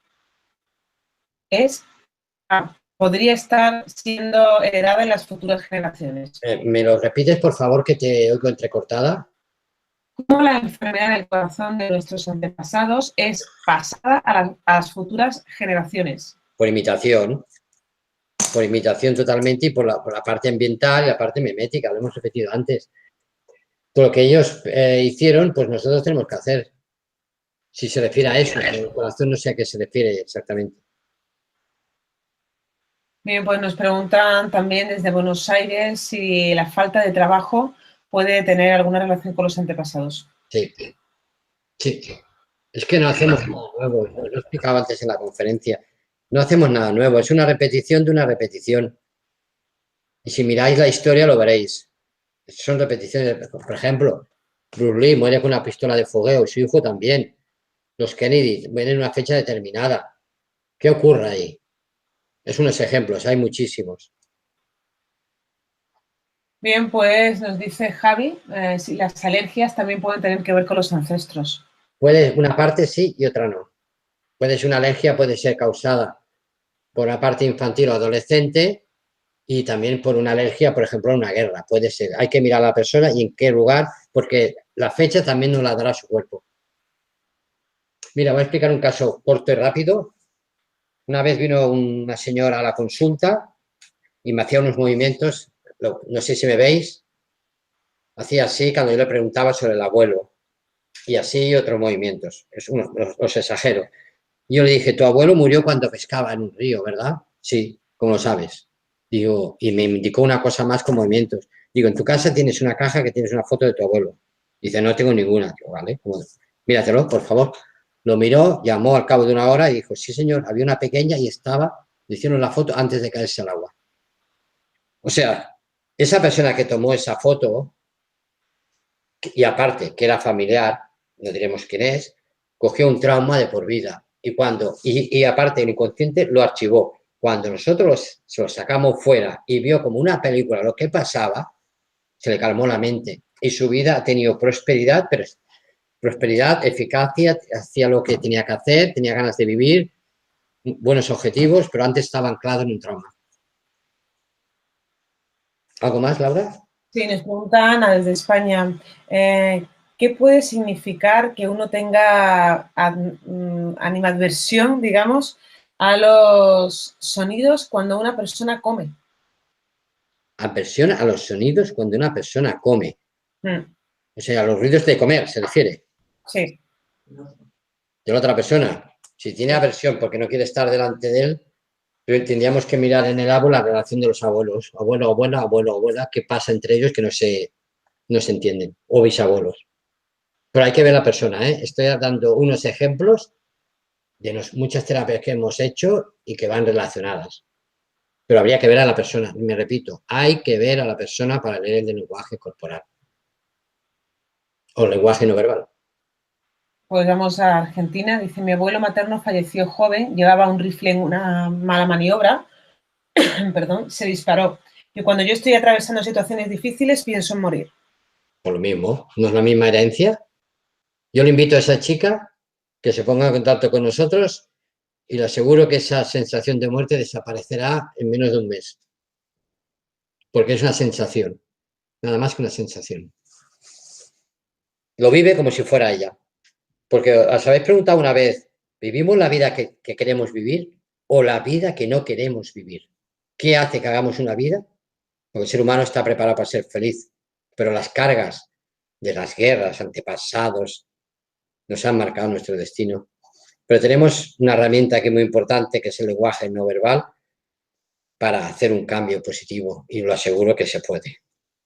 es podría estar siendo heredada en las futuras generaciones? ¿Me lo repites, por favor, que te oigo entrecortada? ¿Cómo la enfermedad del corazón de nuestros antepasados es pasada a las futuras generaciones? Por imitación totalmente y por la parte ambiental y la parte memética, lo hemos repetido antes. Todo lo que ellos hicieron, pues nosotros tenemos que hacer. Si se refiere a eso, el corazón no sé a qué se refiere exactamente. Bien, pues nos preguntan también desde Buenos Aires si la falta de trabajo puede tener alguna relación con los antepasados. Sí, sí. Es que no hacemos nada nuevo, lo he explicado antes en la conferencia. No hacemos nada nuevo, es una repetición de una repetición. Y si miráis la historia lo veréis. Son repeticiones. Por ejemplo, Bruce Lee muere con una pistola de fogueo y su hijo también. Los Kennedy mueren en una fecha determinada. ¿Qué ocurre ahí? Es unos ejemplos, hay muchísimos. Bien, pues nos dice Javi si las alergias también pueden tener que ver con los ancestros. Puede, una parte sí y otra no. Puede ser una alergia, puede ser causada por una parte infantil o adolescente y también por una alergia, por ejemplo, a una guerra. Puede ser. Hay que mirar a la persona y en qué lugar, porque la fecha también nos la dará su cuerpo. Mira, voy a explicar un caso corto y rápido. Una vez vino una señora a la consulta y me hacía unos movimientos, no sé si me veis, hacía así cuando yo le preguntaba sobre el abuelo y así otros movimientos, los exagero. Yo le dije, tu abuelo murió cuando pescaba en un río, ¿verdad? Sí, como lo sabes. Digo, y me indicó una cosa más con movimientos. Digo, en tu casa tienes una caja que tienes una foto de tu abuelo. Dice, no tengo ninguna. Digo, vale, míratelo, por favor. Lo miró, llamó al cabo de una hora y dijo, sí, señor, había una pequeña y estaba, le hicieron la foto antes de caerse al agua. O sea, esa persona que tomó esa foto, y aparte que era familiar, no diremos quién es, cogió un trauma de por vida. Y aparte el inconsciente lo archivó. Cuando nosotros se lo sacamos fuera y vio como una película lo que pasaba, se le calmó la mente. Y su vida ha tenido prosperidad, prosperidad, eficacia, hacía lo que tenía que hacer, tenía ganas de vivir, buenos objetivos, pero antes estaba anclado en un trauma. ¿Algo más, Laura? Sí, nos pregunta Ana desde España. ¿Qué puede significar que uno tenga animadversión, digamos, a los sonidos cuando una persona come? Aversión a los sonidos cuando una persona come. Mm, O sea, a los ruidos de comer, se refiere. sí. De la otra persona. Si tiene aversión porque no quiere estar delante de él, tendríamos que mirar en el árbol la relación de los abuelos. Abuelo, abuela, abuelo, abuela. ¿Qué pasa entre ellos que no se entienden? O bisabuelos. Pero hay que ver la persona, ¿eh? Estoy dando unos ejemplos de muchas terapias que hemos hecho y que van relacionadas. Pero habría que ver a la persona. Me repito, hay que ver a la persona para leer el lenguaje corporal o el lenguaje no verbal. Pues vamos a Argentina. Dice, mi abuelo materno falleció joven, llevaba un rifle en una mala maniobra, perdón, se disparó. Y cuando yo estoy atravesando situaciones difíciles, pienso en morir. Por lo mismo, no es la misma herencia. Yo le invito a esa chica que se ponga en contacto con nosotros y le aseguro que esa sensación de muerte desaparecerá en menos de un mes. Porque es una sensación, nada más que una sensación. Lo vive como si fuera ella. Porque os habéis preguntado una vez, ¿vivimos la vida que queremos vivir o la vida que no queremos vivir? ¿Qué hace que hagamos una vida? Porque el ser humano está preparado para ser feliz, pero las cargas de las guerras, antepasados, nos han marcado nuestro destino. Pero tenemos una herramienta que es muy importante, que es el lenguaje no verbal, para hacer un cambio positivo y lo aseguro que se puede.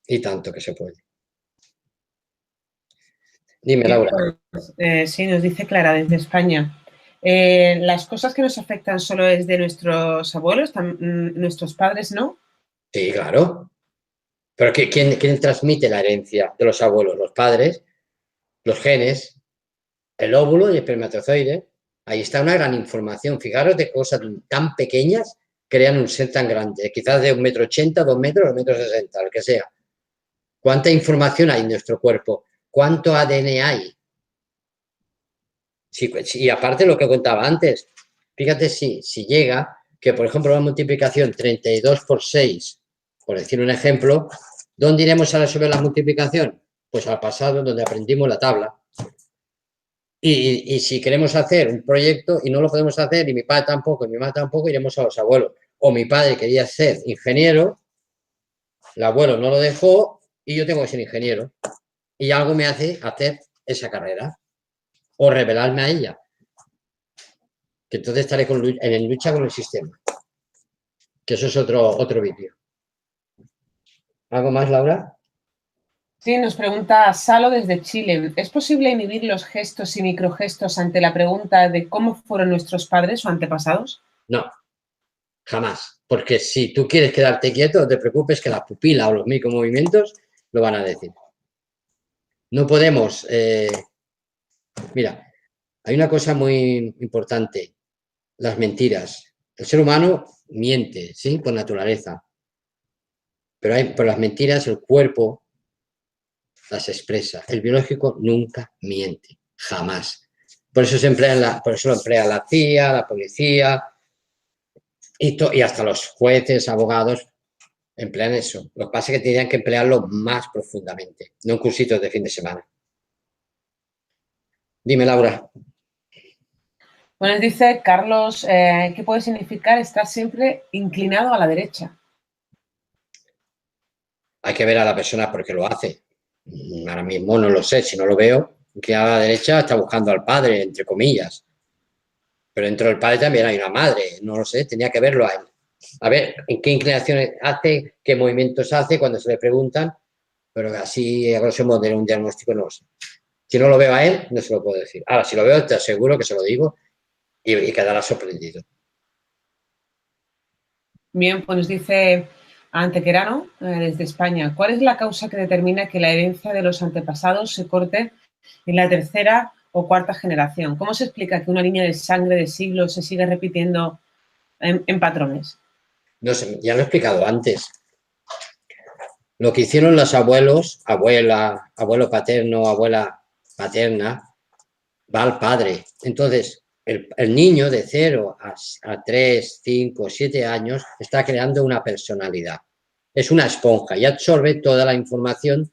Y tanto que se puede. Dime, Laura. Pues, sí, nos dice Clara desde España. Las cosas que nos afectan solo es de nuestros abuelos, nuestros padres, ¿no? Sí, claro. Pero ¿quién transmite la herencia de los abuelos? Los padres, los genes, el óvulo y el espermatozoide. Ahí está una gran información. Fijaros de cosas tan pequeñas crean un ser tan grande, quizás de 1,80 m, 2 metros, 1,60 m, lo que sea. ¿Cuánta información hay en nuestro cuerpo? ¿Cuánto ADN hay? Y aparte lo que contaba antes, fíjate si llega que, por ejemplo, la multiplicación 32 por 6, por decir un ejemplo, ¿dónde iremos a resolver la multiplicación? Pues al pasado, donde aprendimos la tabla. Y si queremos hacer un proyecto y no lo podemos hacer, y mi padre tampoco, y mi madre tampoco, iremos a los abuelos. O mi padre quería ser ingeniero, el abuelo no lo dejó y yo tengo que ser ingeniero. Y algo me hace hacer esa carrera o revelarme a ella, que entonces estaré en lucha con el sistema, que eso es otro vídeo. ¿Algo más, Laura? Sí, nos pregunta Salo desde Chile. ¿Es posible inhibir los gestos y microgestos ante la pregunta de cómo fueron nuestros padres o antepasados? No, jamás. Porque si tú quieres quedarte quieto, no te preocupes que la pupila o los micromovimientos lo van a decir. No podemos... mira, hay una cosa muy importante, las mentiras. El ser humano miente, ¿sí? Por naturaleza. Pero por las mentiras el cuerpo las expresa. El biológico nunca miente, jamás. Por eso por eso lo emplea la CIA, la policía y hasta los jueces, abogados emplean eso. Lo que pasa es que tendrían que emplearlo más profundamente, no en cursitos de fin de semana. Dime, Laura. Bueno, dice Carlos, ¿qué puede significar estar siempre inclinado a la derecha? Hay que ver a la persona por qué lo hace. Ahora mismo no lo sé, si no lo veo, que a la derecha está buscando al padre, entre comillas. Pero dentro del padre también hay una madre, no lo sé, tenía que verlo a él. A ver, en qué inclinaciones hace, qué movimientos hace cuando se le preguntan, pero así a grosso modo de un diagnóstico no lo sé. Si no lo veo a él, no se lo puedo decir. Ahora, si lo veo, te aseguro que se lo digo y quedará sorprendido. Bien, pues nos dice Antequerano desde España. ¿Cuál es la causa que determina que la herencia de los antepasados se corte en la tercera o cuarta generación? ¿Cómo se explica que una línea de sangre de siglos se sigue repitiendo en patrones? No sé, ya lo he explicado antes. Lo que hicieron los abuelos, abuelo paterno, abuela paterna, va al padre. Entonces, el niño de 0 a 3, 5, 7 años está creando una personalidad. Es una esponja y absorbe toda la información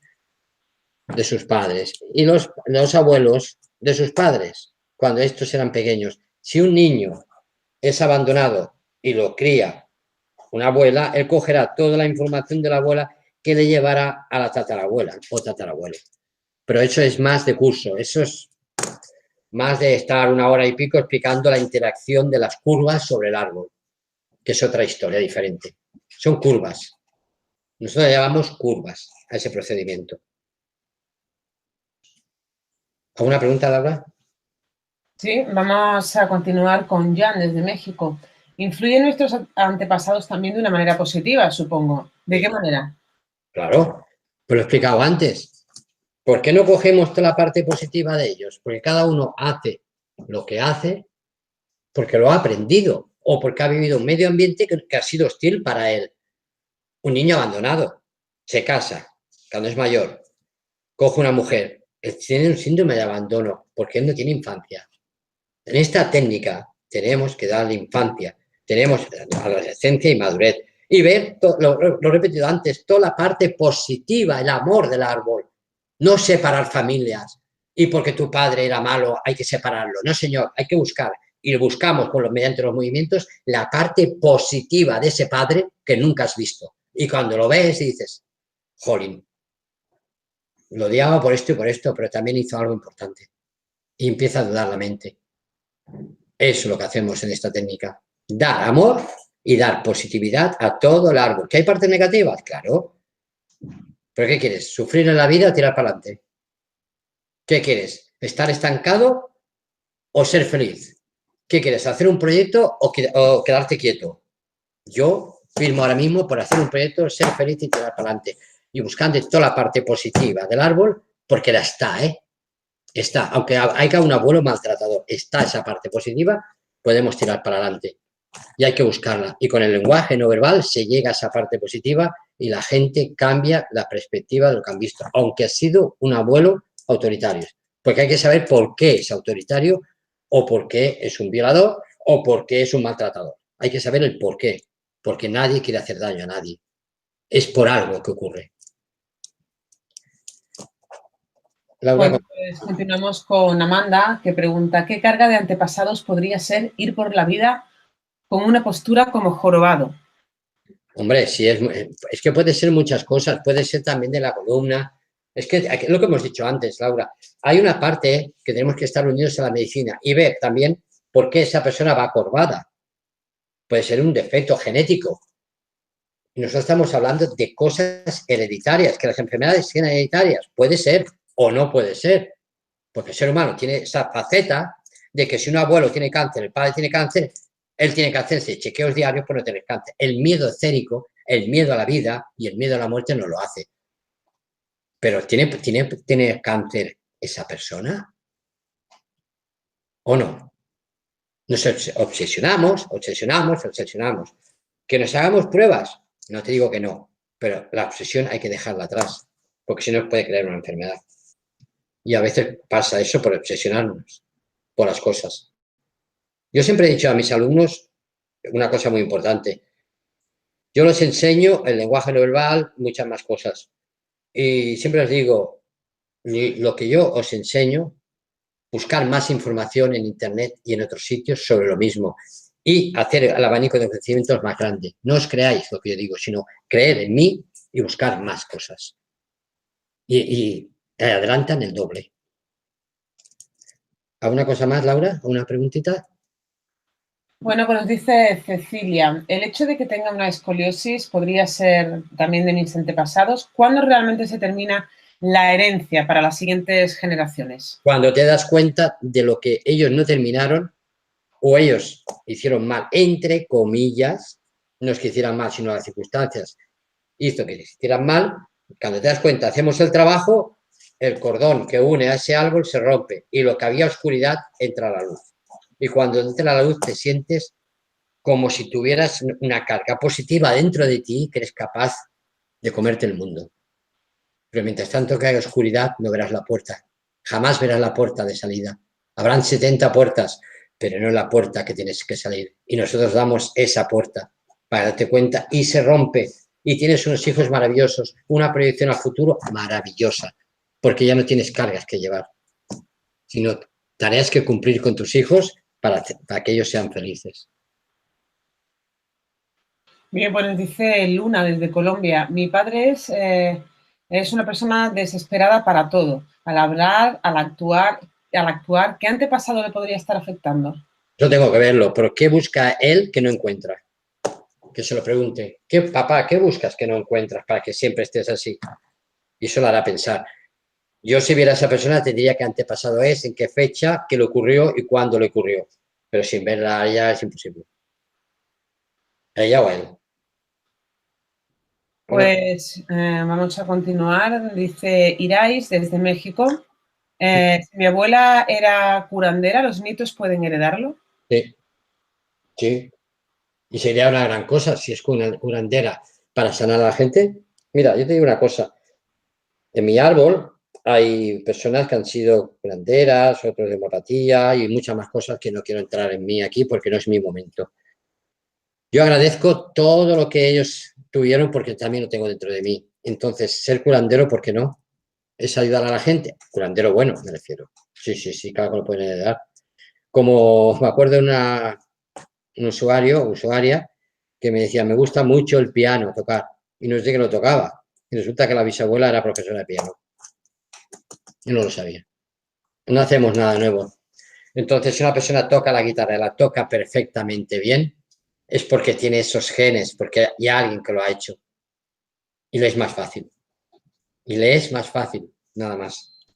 de sus padres. Y los abuelos de sus padres, cuando estos eran pequeños. Si un niño es abandonado y lo cría una abuela, él cogerá toda la información de la abuela que le llevará a la tatarabuela o tatarabuelo. Pero eso es más de curso, eso es más de estar 1 hora y pico explicando la interacción de las curvas sobre el árbol, que es otra historia diferente. Son curvas. Nosotros le llamamos curvas a ese procedimiento. ¿Alguna pregunta, Laura? Sí, vamos a continuar con Jan desde México. ¿Influyen nuestros antepasados también de una manera positiva, supongo? ¿De qué manera? Claro, pues lo he explicado antes. ¿Por qué no cogemos toda la parte positiva de ellos? Porque cada uno hace lo que hace porque lo ha aprendido o porque ha vivido un medio ambiente que ha sido hostil para él. Un niño abandonado se casa cuando es mayor, coge una mujer, tiene un síndrome de abandono porque él no tiene infancia. En esta técnica tenemos que darle infancia, tenemos adolescencia y madurez y ver, lo he repetido antes, toda la parte positiva, el amor del árbol, no separar familias y porque tu padre era malo hay que separarlo. No, señor, hay que buscar y buscamos mediante los movimientos la parte positiva de ese padre que nunca has visto. Y cuando lo ves y dices, jolín, lo odiaba por esto y por esto, pero también hizo algo importante. Y empieza a dudar la mente. Eso es lo que hacemos en esta técnica. Dar amor y dar positividad a todo el árbol. ¿Que hay partes negativas? Claro. ¿Pero qué quieres? ¿Sufrir en la vida o tirar para adelante? ¿Qué quieres? ¿Estar estancado o ser feliz? ¿Qué quieres? ¿Hacer un proyecto o quedarte quieto? Yo firmo ahora mismo por hacer un proyecto, ser feliz y tirar para adelante. Y buscando toda la parte positiva del árbol, porque la está, ¿eh? Está, aunque haya un abuelo maltratador, está esa parte positiva, podemos tirar para adelante. Y hay que buscarla. Y con el lenguaje no verbal se llega a esa parte positiva y la gente cambia la perspectiva de lo que han visto, aunque ha sido un abuelo autoritario. Porque hay que saber por qué es autoritario o por qué es un violador o por qué es un maltratador. Hay que saber el por qué, porque nadie quiere hacer daño a nadie. Es por algo que ocurre. Laura, Bueno, pues continuamos con Amanda, que pregunta, ¿qué carga de antepasados podría ser ir por la vida con una postura como jorobado? hombre, sí, es que puede ser muchas cosas, puede ser también de la columna. Es que lo que hemos dicho antes, Laura, hay una parte que tenemos que estar unidos a la medicina y ver también por qué esa persona va corvada. Puede ser un defecto genético. Y nosotros estamos hablando de cosas hereditarias, que las enfermedades sean hereditarias. Puede ser o no puede ser, porque el ser humano tiene esa faceta de que si un abuelo tiene cáncer, el padre tiene cáncer, él tiene que hacerse chequeos diarios por no tener cáncer. El miedo escénico, el miedo a la vida y el miedo a la muerte no lo hace. Pero ¿tiene cáncer esa persona? ¿O no? Nos obsesionamos. ¿Que nos hagamos pruebas? No te digo que no, pero la obsesión hay que dejarla atrás, porque si no puede crear una enfermedad. Y a veces pasa eso por obsesionarnos por las cosas. Yo siempre he dicho a mis alumnos una cosa muy importante. Yo les enseño el lenguaje no verbal, muchas más cosas. Y siempre les digo, lo que yo os enseño, buscar más información en Internet y en otros sitios sobre lo mismo y hacer el abanico de conocimientos más grande. No os creáis lo que yo digo, sino creer en mí y buscar más cosas. Y adelantan el doble. ¿Alguna cosa más, Laura? ¿Una preguntita? Bueno, pues nos dice Cecilia, el hecho de que tenga una escoliosis podría ser también de mis antepasados. ¿Cuándo realmente se termina la herencia para las siguientes generaciones? Cuando te das cuenta de lo que ellos no terminaron o ellos hicieron mal, entre comillas, no es que hicieran mal, sino las circunstancias hizo que hicieran mal. Cuando te das cuenta, hacemos el trabajo, el cordón que une a ese árbol se rompe y lo que había oscuridad entra a la luz. Y cuando entra a la luz te sientes como si tuvieras una carga positiva dentro de ti que eres capaz de comerte el mundo. Pero mientras tanto que haya oscuridad no verás la puerta. Jamás verás la puerta de salida. Habrán 70 puertas, pero no la puerta que tienes que salir. Y nosotros damos esa puerta para darte cuenta y se rompe. y tienes unos hijos maravillosos, una proyección al futuro maravillosa, porque ya no tienes cargas que llevar, sino tareas que cumplir con tus hijos para que ellos sean felices. Bien, pues nos dice Luna desde Colombia. Mi padre es una persona desesperada para todo, al hablar, al actuar. ¿Qué antepasado le podría estar afectando? Yo tengo que verlo, pero ¿qué busca él que no encuentra? Que se lo pregunte. Papá, ¿qué buscas que no encuentras para que siempre estés así? Y eso lo hará pensar. Yo, si viera a esa persona, te diría qué antepasado es, en qué fecha, qué le ocurrió y cuándo le ocurrió. Pero sin verla a ella es imposible. A ella o a él. Pues vamos a continuar. Dice Irais desde México. Si mi abuela era curandera, ¿los nietos pueden heredarlo? Sí, sí. Y sería una gran cosa si es curandera para sanar a la gente. Mira, yo te digo una cosa. En mi árbol hay personas que han sido curanderas, otros de homeopatía y muchas más cosas que no quiero entrar en mí aquí porque no es mi momento. Yo agradezco todo lo que ellos tuvieron porque también lo tengo dentro de mí. Entonces, ser curandero, ¿por qué no? Es ayudar a la gente. Curandero bueno, me refiero. Sí, sí, sí, claro que lo pueden ayudar. Como me acuerdo de un usuario o usuaria que me decía, me gusta mucho el piano, tocar. Y no sé que lo tocaba. Y resulta que la bisabuela era profesora de piano. Y no lo sabía. No hacemos nada nuevo. Entonces, si una persona toca la guitarra y la toca perfectamente bien, es porque tiene esos genes, porque hay alguien que lo ha hecho. Y le es más fácil. Y le es más fácil, nada más.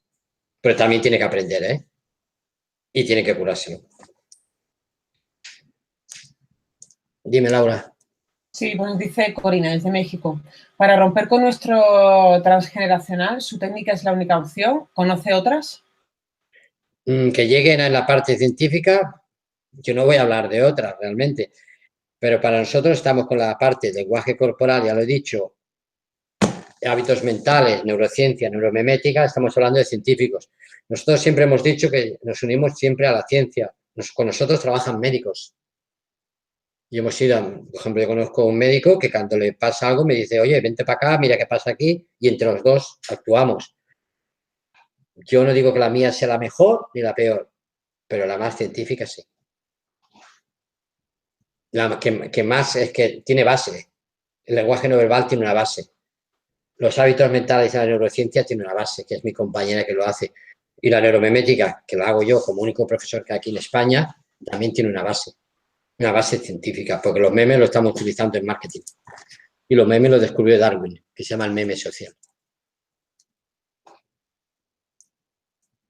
Pero también tiene que aprender, ¿eh? Y tiene que curárselo. Dime, Laura. Sí, pues dice Corina desde México. Para romper con nuestro transgeneracional, ¿su técnica es la única opción? ¿Conoce otras? Que lleguen a la parte científica, yo no voy a hablar de otras realmente, pero para nosotros estamos con la parte de lenguaje corporal, ya lo he dicho, hábitos mentales, neurociencia, neuromemética, estamos hablando de científicos. Nosotros siempre hemos dicho que nos unimos siempre a la ciencia. Con nosotros trabajan médicos. Y hemos ido, por ejemplo, yo conozco a un médico que cuando le pasa algo me dice, oye, vente para acá, mira qué pasa aquí, y entre los dos actuamos. Yo no digo que la mía sea la mejor ni la peor, pero la más científica sí. La que más es que tiene base. El lenguaje no verbal tiene una base. Los hábitos mentales y la neurociencia tienen una base, que es mi compañera que lo hace. Y la neuromemética, que lo hago yo como único profesor que hay aquí en España, también tiene una base científica, porque los memes los estamos utilizando en marketing. Y los memes los descubrió Darwin, que se llama el meme social.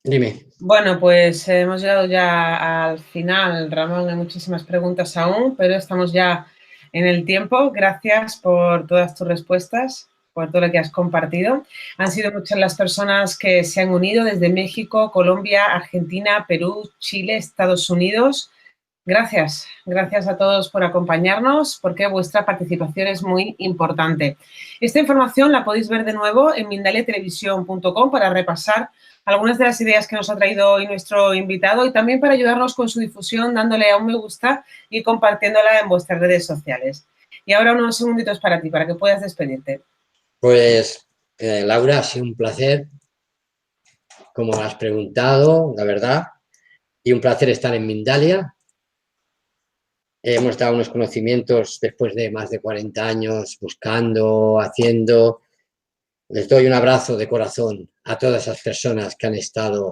Dime. Bueno, pues hemos llegado ya al final, Ramón. Hay muchísimas preguntas aún, pero estamos ya en el tiempo. Gracias por todas tus respuestas, por todo lo que has compartido. Han sido muchas las personas que se han unido desde México, Colombia, Argentina, Perú, Chile, Estados Unidos. Gracias a todos por acompañarnos, porque vuestra participación es muy importante. Esta información la podéis ver de nuevo en mindaliatelevisión.com para repasar algunas de las ideas que nos ha traído hoy nuestro invitado y también para ayudarnos con su difusión dándole a un me gusta y compartiéndola en vuestras redes sociales. Y ahora unos segunditos para ti, para que puedas despedirte. Pues, Laura, ha sido un placer, como has preguntado, la verdad, y un placer estar en Mindalia. Hemos dado unos conocimientos después de más de 40 años buscando, haciendo. Les doy un abrazo de corazón a todas esas personas que han estado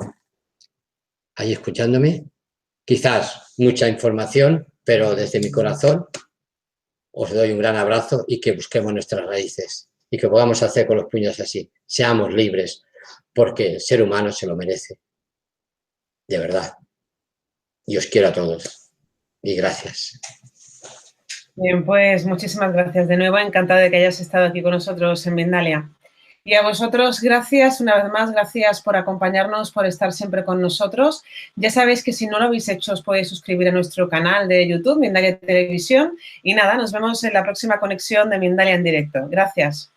ahí escuchándome. Quizás mucha información, pero desde mi corazón os doy un gran abrazo y que busquemos nuestras raíces y que podamos hacer con los puños así. Seamos libres, porque el ser humano se lo merece. De verdad. Y os quiero a todos. Y gracias. Bien, pues muchísimas gracias de nuevo. Encantada de que hayas estado aquí con nosotros en Mindalia. Y a vosotros, gracias, una vez más, gracias por acompañarnos, por estar siempre con nosotros. Ya sabéis que si no lo habéis hecho, os podéis suscribir a nuestro canal de YouTube, Mindalia Televisión. Y nada, nos vemos en la próxima conexión de Mindalia en directo. Gracias.